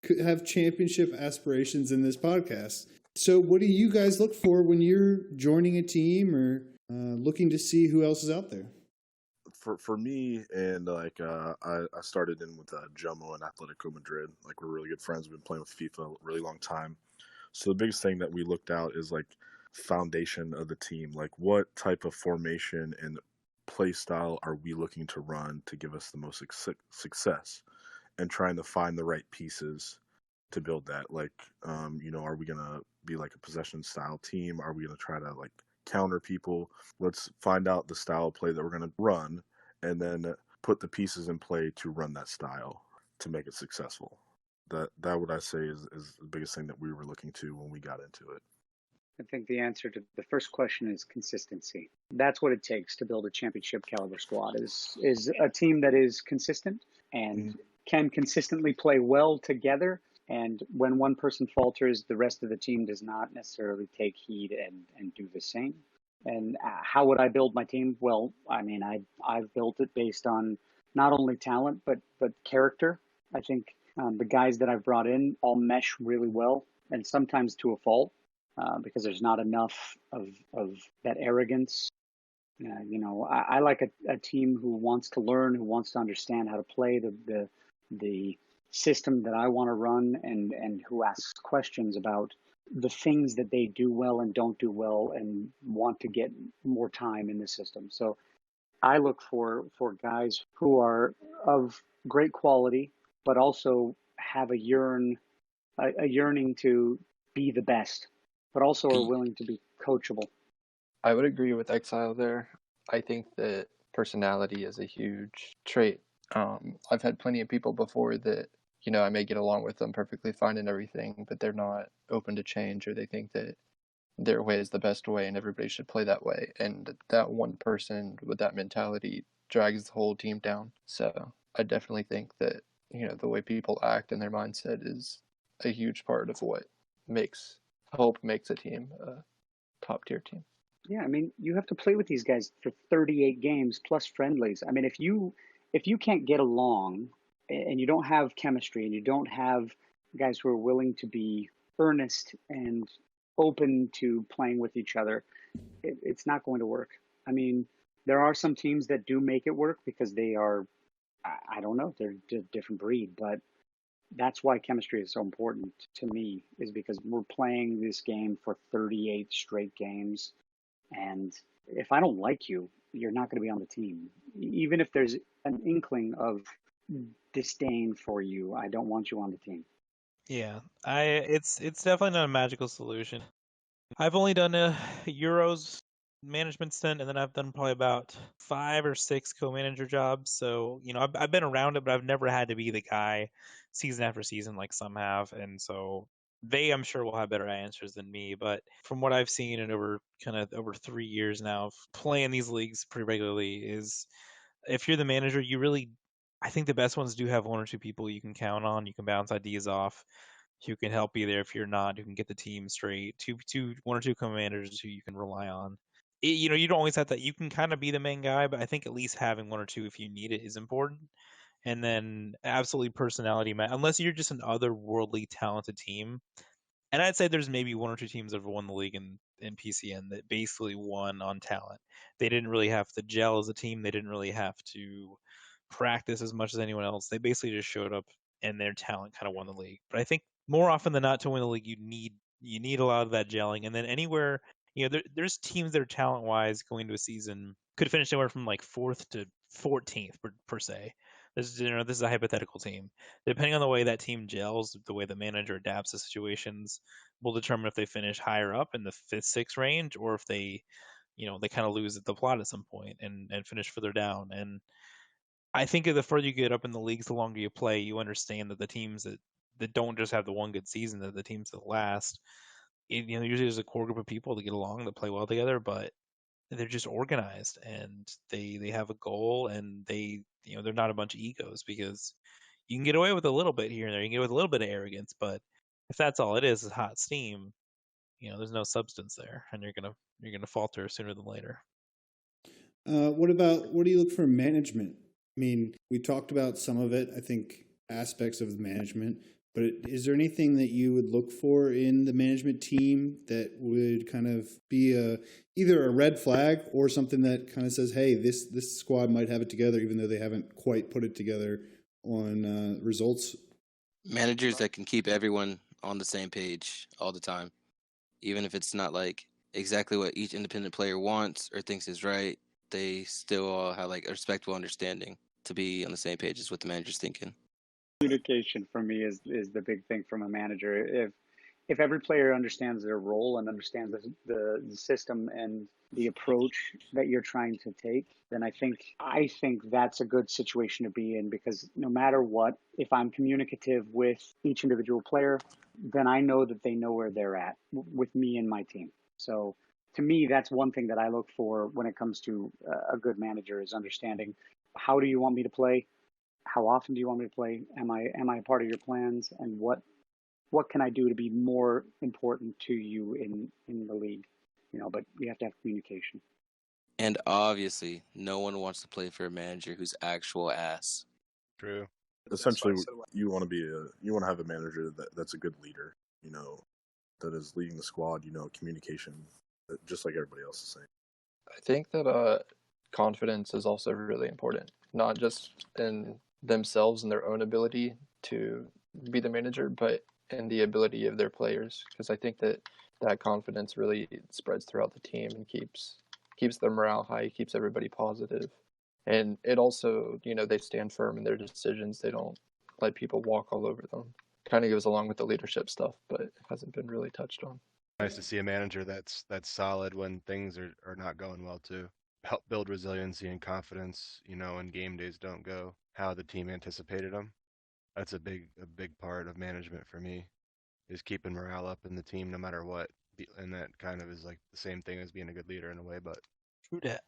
could have championship aspirations in this podcast. So what do you guys look for when you're joining a team or looking to see who else is out there? for me, and like I started in with Jomo and Atletico Madrid. Like we're really good friends. We've been playing with FIFA a really long time. So the biggest thing that we looked out is like foundation of the team. Like what type of formation and play style are we looking to run to give us the most success, and trying to find the right pieces to build that. Like, are we gonna be like a possession style team? Are we gonna try to like counter people? Let's find out the style of play that we're gonna run, and then put the pieces in play to run that style to make it successful. That what I say is the biggest thing that we were looking to when we got into it. I think the answer to the first question is consistency. That's what it takes to build a championship caliber squad is a team that is consistent and can consistently play well together. And when one person falters, the rest of the team does not necessarily take heed and do the same. And how would I build my team? Well, I mean, I've built it based on not only talent, but character. I think the guys that I've brought in all mesh really well, and sometimes to a fault. Because there's not enough of that arrogance. I like a team who wants to learn, who wants to understand how to play the system that I want to run, and who asks questions about the things that they do well and don't do well, and want to get more time in the system. So I look for guys who are of great quality, but also have a yearning to be the best, but also are willing to be coachable. I would agree with Exile there. I think that personality is a huge trait. I've had plenty of people before that, I may get along with them perfectly fine and everything, but they're not open to change, or they think that their way is the best way and everybody should play that way. And that one person with that mentality drags the whole team down. So I definitely think that, the way people act and their mindset is a huge part of what makes a team a top tier team. Yeah, I mean, you have to play with these guys for 38 games plus friendlies. I mean, if you can't get along and you don't have chemistry and you don't have guys who are willing to be earnest and open to playing with each other, it's not going to work. I mean, there are some teams that do make it work because they are, I don't know, they're a different breed, but that's why chemistry is so important to me, is because we're playing this game for 38 straight games. And if I don't like you, you're not going to be on the team. Even if there's an inkling of disdain for you, I don't want you on the team. Yeah, it's definitely not a magical solution. I've only done a Euros management stint, and then I've done probably about 5 or 6 co-manager jobs. So, I've been around it, but I've never had to be the guy season after season like some have. And so they, I'm sure, will have better answers than me. But from what I've seen in over 3 years now of playing these leagues pretty regularly, is if you're the manager, I think the best ones do have 1 or 2 people you can count on. You can bounce ideas off, who can help you there if you're not, who can get the team straight. 1 or 2 commanders who you can rely on. You don't always have that. You can kind of be the main guy, but I think at least having 1 or 2 if you need it is important. And then absolutely personality, unless you're just an otherworldly talented team. And I'd say there's maybe 1 or 2 teams that have won the league in PCN that basically won on talent. They didn't really have to gel as a team. They didn't really have to practice as much as anyone else. They basically just showed up and their talent kind of won the league. But I think more often than not, to win the league, you need a lot of that gelling. And then anywhere, there's teams that are talent wise going to a season could finish anywhere from like 4th to 14th per se. This is a hypothetical team. Depending on the way that team gels, the way the manager adapts to situations, will determine if they finish higher up in the 5th, 6th range, or if they kind of lose the plot at some point and finish further down. And I think the further you get up in the leagues, the longer you play, you understand that the teams that don't just have the one good season, that the teams that last, usually there's a core group of people that get along, that play well together, but they're just organized and they have a goal, and they're not a bunch of egos, because you can get away with a little bit here and there, you can get away with a little bit of arrogance, but if that's all it is hot steam, there's no substance there, and you're gonna falter sooner than later. What do you look for in management? I mean, we talked about some of it, I think, aspects of the management, But is there anything that you would look for in the management team that would kind of be either a red flag or something that kind of says, hey, this squad might have it together, even though they haven't quite put it together on results? Managers that can keep everyone on the same page all the time, even if it's not like exactly what each independent player wants or thinks is right, they still all have like a respectful understanding to be on the same page as what the manager's thinking. Communication for me is the big thing from a manager. If every player understands their role and understands the system and the approach that you're trying to take, then I think that's a good situation to be in, because no matter what, if I'm communicative with each individual player, then I know that they know where they're at with me and my team. So to me, that's one thing that I look for when it comes to a good manager, is understanding, how do you want me to play? How often do you want me to play? Am I a part of your plans? And what can I do to be more important to you in the league? But you have to have communication. And obviously, no one wants to play for a manager who's actual ass. True. Essentially, you want to have a manager that's a good leader, that is leading the squad, communication, just like everybody else is saying. I think that confidence is also really important, not just in themselves and their own ability to be the manager, but in the ability of their players, because I think that confidence really spreads throughout the team and keeps the morale high, keeps everybody positive. And it also, they stand firm in their decisions. They don't let people walk all over them. Kind of goes along with the leadership stuff, but it hasn't been really touched on. Nice to see a manager that's solid when things are not going well too. Help build resiliency and confidence, when game days don't go how the team anticipated them. That's a big part of management for me, is keeping morale up in the team no matter what. And that kind of is like the same thing as being a good leader in a way, but True that.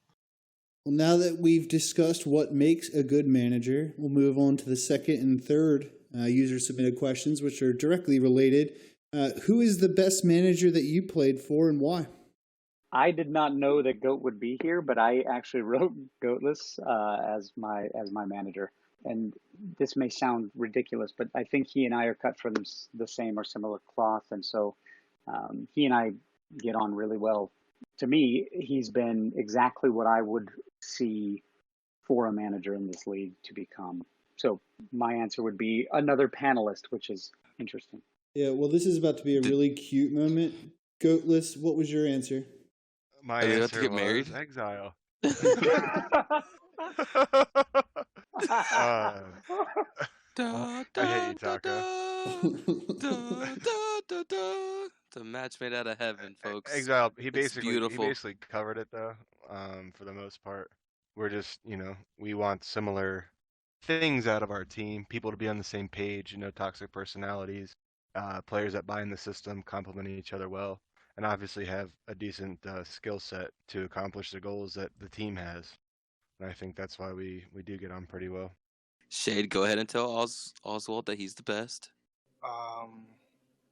Well, now that we've discussed what makes a good manager, we'll move on to the second and third user-submitted questions, which are directly related. Who is the best manager that you played for, and why? I did not know that Goat would be here, but I actually wrote Goatless as my manager. And this may sound ridiculous, but I think he and I are cut from the same or similar cloth, and so he and I get on really well. To me, he's been exactly what I would see for a manager in this league to become. So my answer would be another panelist, which is interesting. Yeah, well, this is about to be a really cute moment. Goatless, what was your answer? my Are they about answer to get was married? exile. Da, I hate you, da, Taco. da. It's a match made out of heaven, folks. Exile. He It's beautiful. basically covered it though. For the most part, we're just we want similar things out of our team. People to be on the same page. Toxic personalities, players that buy in the system, complement each other well, and obviously have a decent skill set to accomplish the goals that the team has. And I think that's why we do get on pretty well. Shade, go ahead and tell Oswald that he's the best.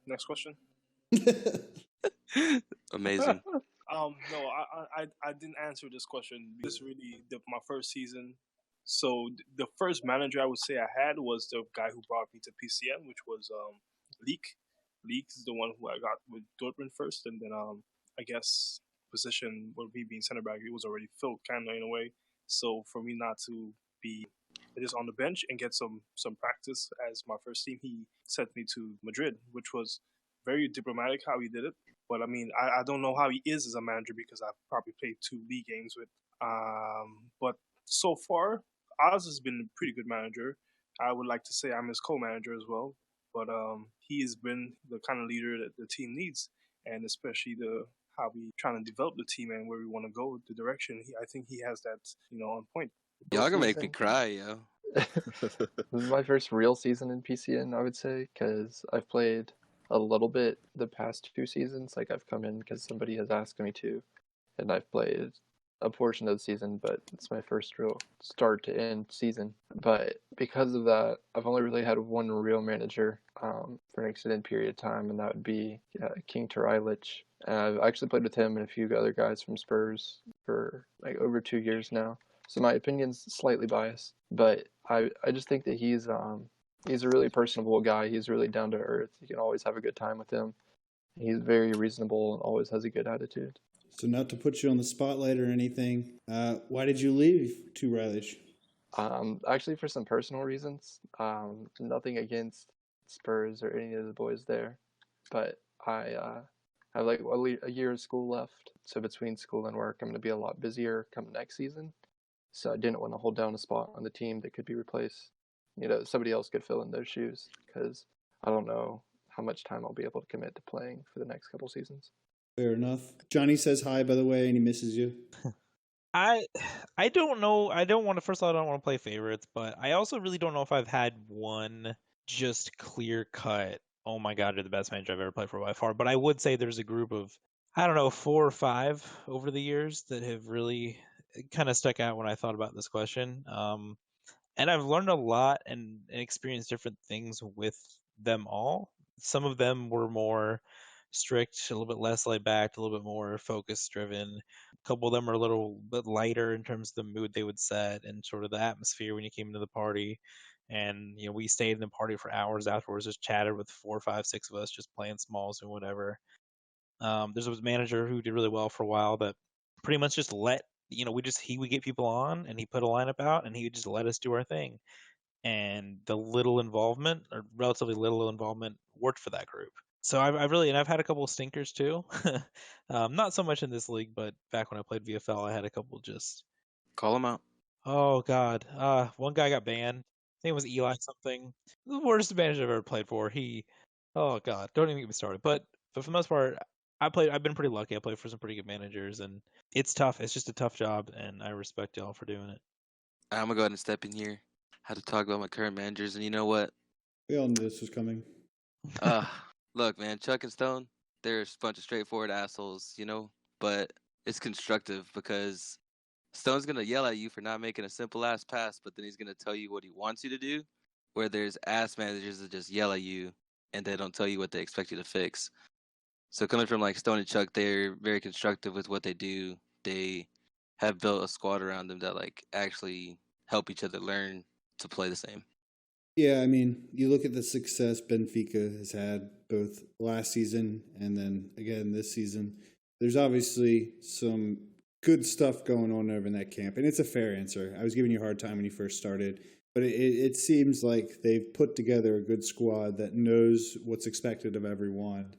Next question. Amazing. No, I didn't answer this question. This is really my first season. So the first manager I would say I had was the guy who brought me to PCN, which was Leek. Leek is the one who I got with Dortmund first, and then I guess position with me being center back, it was already filled kind of in a way. So for me not to be just on the bench and get some practice as my first team, he sent me to Madrid, which was very diplomatic how he did it. But I mean, I don't know how he is as a manager because I've probably played 2 league games with. But so far, Oz has been a pretty good manager. I would like to say I'm his co-manager as well. But he has been the kind of leader that the team needs, and especially how we trying to develop the team and where we want to go, the direction. I think he has that, on point. Y'all gonna make me cry, yo. This is my first real season in PCN, I would say, because I've played a little bit the past 2 seasons. Like, I've come in because somebody has asked me to, and I've played a portion of the season, but it's my first real start to end season. But because of that, I've only really had one real manager for an extended period of time, and that would be King Turilich. I've actually played with him and a few other guys from Spurs for like over 2 years now. So my opinion's slightly biased, but I just think that he's He's a really personable guy. He's really down to earth. You can always have a good time with him. He's very reasonable and always has a good attitude. So not to put you on the spotlight or anything, why did you leave Two Riley's? Actually, for some personal reasons. Nothing against Spurs or any of the boys there, but I have like a year of school left. So between school and work, I'm going to be a lot busier come next season. So I didn't want to hold down a spot on the team that could be replaced. Somebody else could fill in those shoes because I don't know how much time I'll be able to commit to playing for the next couple seasons. Fair enough. Johnny says hi, by the way, and he misses you. I don't know. I don't want to. First of all, I don't want to play favorites, but I also really don't know if I've had one just clear cut. Oh my God, you're the best manager I've ever played for by far. But I would say there's a group of, I don't know, 4 or 5 over the years that have really kind of stuck out when I thought about this question. And I've learned a lot and experienced different things with them all. Some of them were more strict, a little bit less laid back, a little bit more focus driven. A couple of them are a little bit lighter in terms of the mood they would set and sort of the atmosphere when you came into the party. And we stayed in the party for hours afterwards, just chatted with 4, 5, 6 of us, just playing smalls and whatever. There's a manager who did really well for a while that pretty much just let he would get people on and he put a lineup out and he would just let us do our thing. And the little involvement or relatively little involvement worked for that group. So I've had a couple of stinkers too. Not so much in this league, but back when I played VFL, I had a couple just. Call him out. Oh God, one guy got banned. I think it was Eli something. The worst manager I've ever played for. Oh God, don't even get me started. But for the most part, I've been pretty lucky. I played for some pretty good managers, and it's tough. It's just a tough job, and I respect y'all for doing it. I'm gonna go ahead and step in here. Had to talk about my current managers, and you know what? We all knew this was coming. Look, man, Chuck and Stone, they're a bunch of straightforward assholes, but it's constructive because Stone's gonna yell at you for not making a simple ass pass, but then he's gonna tell you what he wants you to do. Where there's ass managers that just yell at you and they don't tell you what they expect you to fix. So coming from like Stone and Chuck, they're very constructive with what they do. They have built a squad around them that like actually help each other learn to play the same. Yeah, I mean, you look at the success Benfica has had both last season and then again this season. There's obviously some good stuff going on over in that camp, and it's a fair answer. I was giving you a hard time when you first started, but it seems like they've put together a good squad that knows what's expected of everyone,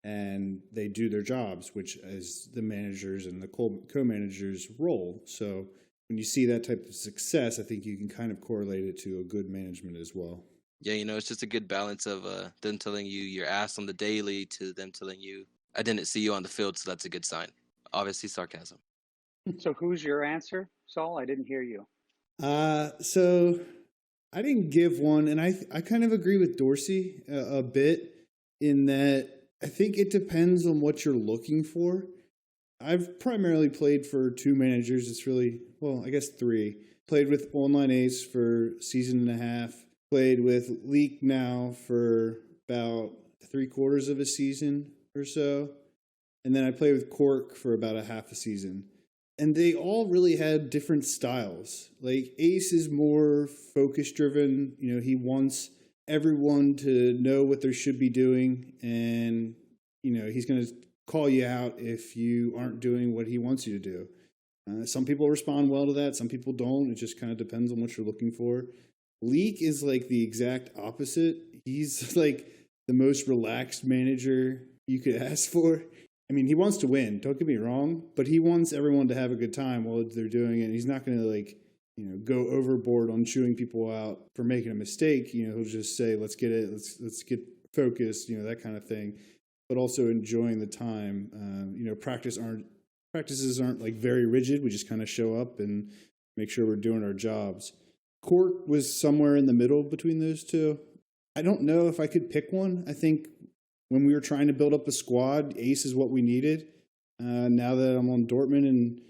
and they do their jobs, which is the managers and the co-managers' role. So when you see that type of success, I think you can kind of correlate it to a good management as well. Yeah, it's just a good balance of them telling you your ass on the daily to them telling you, I didn't see you on the field, so that's a good sign. Obviously, sarcasm. So who's your answer, Saul? I didn't hear you. So I didn't give one, and I kind of agree with Dorsey a bit in that I think it depends on what you're looking for. I've primarily played for 2 managers. It's really, I guess 3. Played with Online Ace for a season and a half. Played with Leak now for about 3/4 of a season or so. And then I played with Cork for about a half a season. And they all really had different styles. Like Ace is more focus driven. He wants everyone to know what they should be doing. And, he's going to call you out if you aren't doing what he wants you to do. Some people respond well to that. Some people don't. It just kind of depends on what you're looking for. Leak is like the exact opposite. He's like the most relaxed manager you could ask for. I mean, he wants to win, don't get me wrong, but he wants everyone to have a good time while they're doing it. He's not going to go overboard on chewing people out for making a mistake. He'll just say, let's get focused, that kind of thing, but also enjoying the time. Practices aren't like very rigid. We just kind of show up and make sure we're doing our jobs. Cork was somewhere in the middle between those two. I don't know if I could pick one. I think when we were trying to build up a squad, Ace is what we needed. Now that I'm on Dortmund and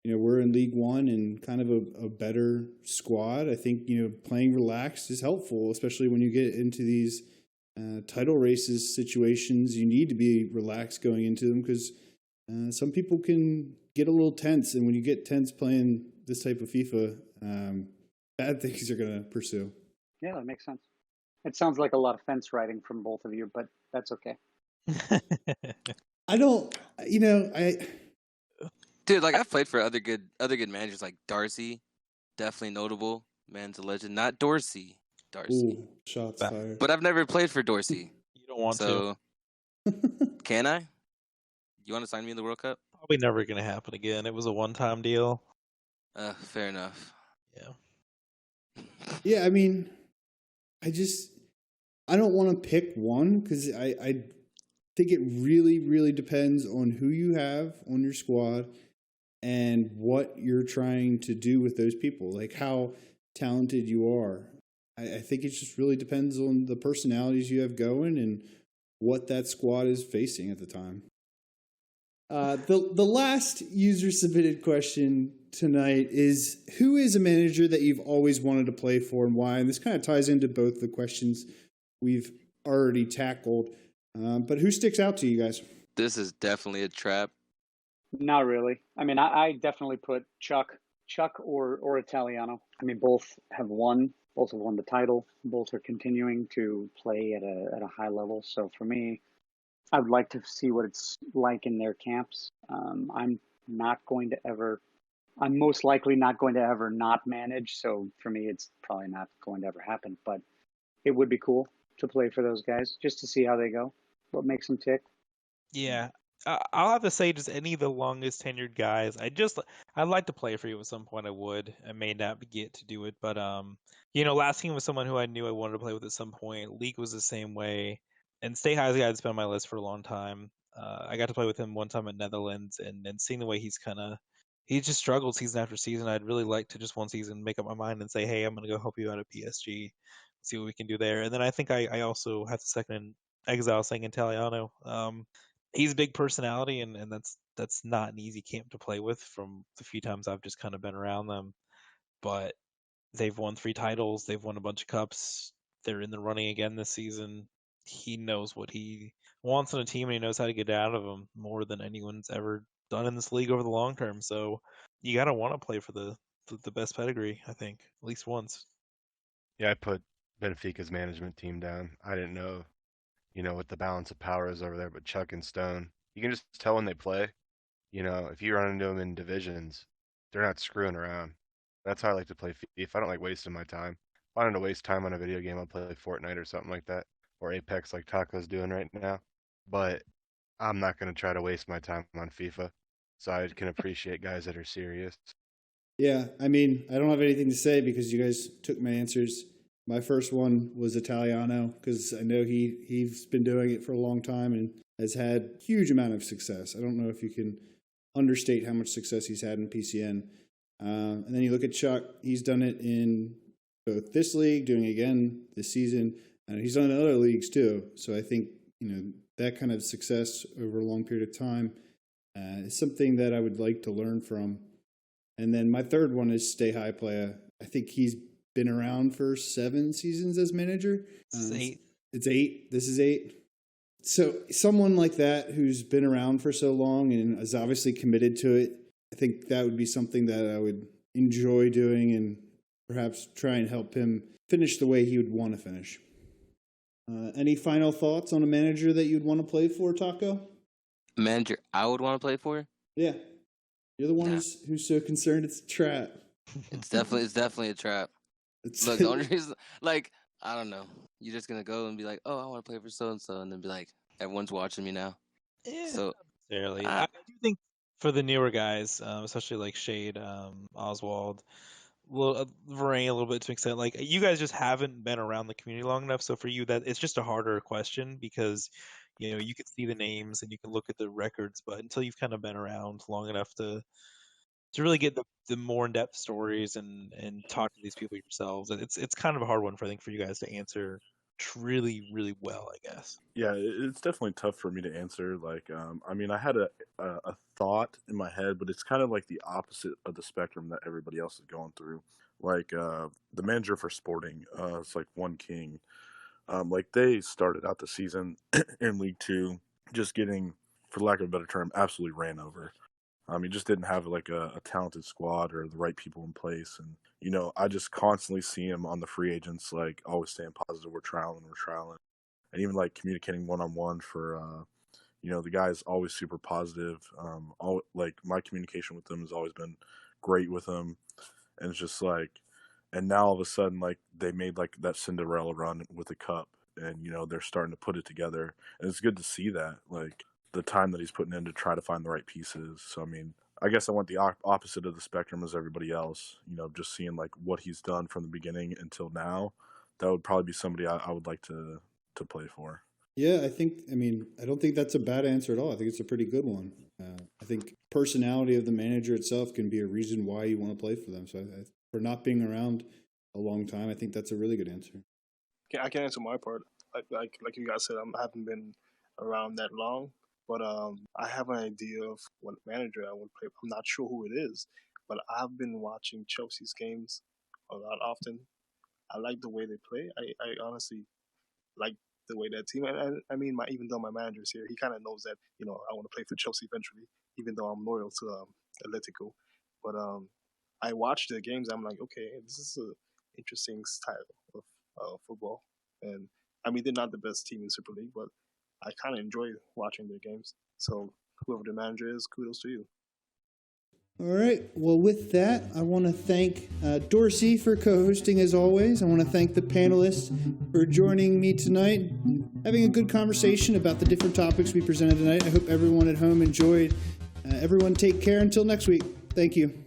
we're in League One and kind of a better squad, I think playing relaxed is helpful, especially when you get into these title races situations. You need to be relaxed going into them because some people can get a little tense, and when you get tense playing this type of FIFA, bad things are going to pursue. Yeah, that makes sense. It sounds like a lot of fence riding from both of you, but that's okay. I don't, Dude, like I've played for other good managers like Darcy, definitely notable. Man's a legend. Not Dorsey, Darcy. ooh, shots Bah. fired. But I've never played for Dorsey. You don't want So can I? You want to sign me in the World Cup? Probably never going to happen again. It was a one-time deal. Fair enough. Yeah. Yeah, I mean, I don't want to pick one because I think it really, really depends on who you have on your squad and what you're trying to do with those people, like how talented you are. I think it just really depends on the personalities you have going and what that squad is facing at the time. The last user submitted question tonight is, who is a manager that you've always wanted to play for and why? And this kind of ties into both the questions we've already tackled. But who sticks out to you guys? This is definitely a trap. Not really. I mean, I definitely put Chuck or Italiano. I mean, both have won the title. Both are continuing to play at a high level. So for me, I would like to see what it's like in their camps. I'm most likely not going to ever not manage. So for me, it's probably not going to ever happen. But it would be cool to play for those guys just to see how they go, what makes them tick. Yeah. I'll have to say, just any of the longest tenured guys. I'd like to play for you at some point. I would. I may not get to do it, but last team was someone who I knew I wanted to play with at some point. Leak was the same way, and Stay High is a guy that's been on my list for a long time. I got to play with him one time at Netherlands, and seeing the way he just struggled season after season. I'd really like to just one season make up my mind and say, hey, I'm gonna go help you out at PSG, see what we can do there. And then I think I also have to second in Exile saying Italiano. He's a big personality, and that's not an easy camp to play with from the few times I've just kind of been around them. But they've won 3 titles, they've won a bunch of cups, they're in the running again this season. He knows what he wants in a team, and he knows how to get out of them more than anyone's ever done in this league over the long term. So you gotta want to play for the best pedigree, I think, at least once. Yeah, I put Benfica's management team down. I didn't know, what the balance of power is over there, but Chuck and Stone, you can just tell when they play. If you run into them in divisions, they're not screwing around. That's how I like to play FIFA. I don't like wasting my time. If I wanted to waste time on a video game, I'll play Fortnite or something like that, or Apex like Taco's doing right now. But I'm not going to try to waste my time on FIFA. So I can appreciate guys that are serious. Yeah, I mean, I don't have anything to say because you guys took my answers. My first one was Italiano because I know he's been doing it for a long time and has had huge amount of success. I don't know if you can understate how much success he's had in PCN. And then you look at Chuck; he's done it in both this league, doing it again this season, and he's done it in other leagues too. So I think that kind of success over a long period of time is something that I would like to learn from. And then my third one is Stay High Playa. I think he's been around for 7 seasons as manager. It's 8. It's 8. This is 8. So someone like that who's been around for so long and is obviously committed to it, I think that would be something that I would enjoy doing and perhaps try and help him finish the way he would want to finish. Any final thoughts on a manager that you'd want to play for, Taco? Manager I would want to play for? Yeah. You're the one who's so concerned it's a trap. It's definitely a trap. Look, the only reason, I don't know. You're just gonna go and be like, "Oh, I want to play for so and so," and then be like, "Everyone's watching me now." Yeah, So not necessarily. I- I do think for the newer guys, especially like Shade, Oswald, Varane a little bit to an extent. Like you guys just haven't been around the community long enough, so for you that it's just a harder question because you can see the names and you can look at the records, but until you've kind of been around long enough to really get the more in-depth stories and talk to these people yourselves, it's kind of a hard one I think for you guys to answer really really well, I guess. Yeah, it's definitely tough for me to answer. I mean, I had a thought in my head, but it's kind of like the opposite of the spectrum that everybody else is going through. The manager for Sporting, it's like One King. They started out the season in League Two, just getting, for lack of a better term, absolutely ran over. He just didn't have like a talented squad or the right people in place. And, you know, I just constantly see him on the free agents, like always staying positive. We're trialing. And even like communicating one-on-one for, you know, the guy's always super positive. Like my communication with him has always been great with him. And it's just like, and now all of a sudden, like they made like that Cinderella run with the cup, and you know they're starting to put it together, and it's good to see that, like the time that he's putting in to try to find the right pieces. So I mean, I guess I went the opposite of the spectrum as everybody else. You know, just seeing like what he's done from the beginning until now. That would probably be somebody I would like to play for. Yeah, I don't think that's a bad answer at all. I think it's a pretty good one. I think personality of the manager itself can be a reason why you want to play for them. So for not being around a long time, I think that's a really good answer. Yeah, I can answer my part. Like you guys said, I haven't been around that long, but I have an idea of what manager I would play. I'm not sure who it is, but I've been watching Chelsea's games a lot often. I like the way they play. I honestly like the way that team. And I mean, even though my manager's here, he kind of knows that I want to play for Chelsea eventually, even though I'm loyal to Atletico. But I watch the games. I'm like, okay, this is an interesting style of football. And I mean, they're not the best team in Super League, but I kind of enjoy watching their games. So whoever the manager is, kudos to you. All right. Well, with that, I want to thank Dorsey for co-hosting as always. I want to thank the panelists for joining me tonight, having a good conversation about the different topics we presented tonight. I hope everyone at home enjoyed. Everyone take care until next week. Thank you.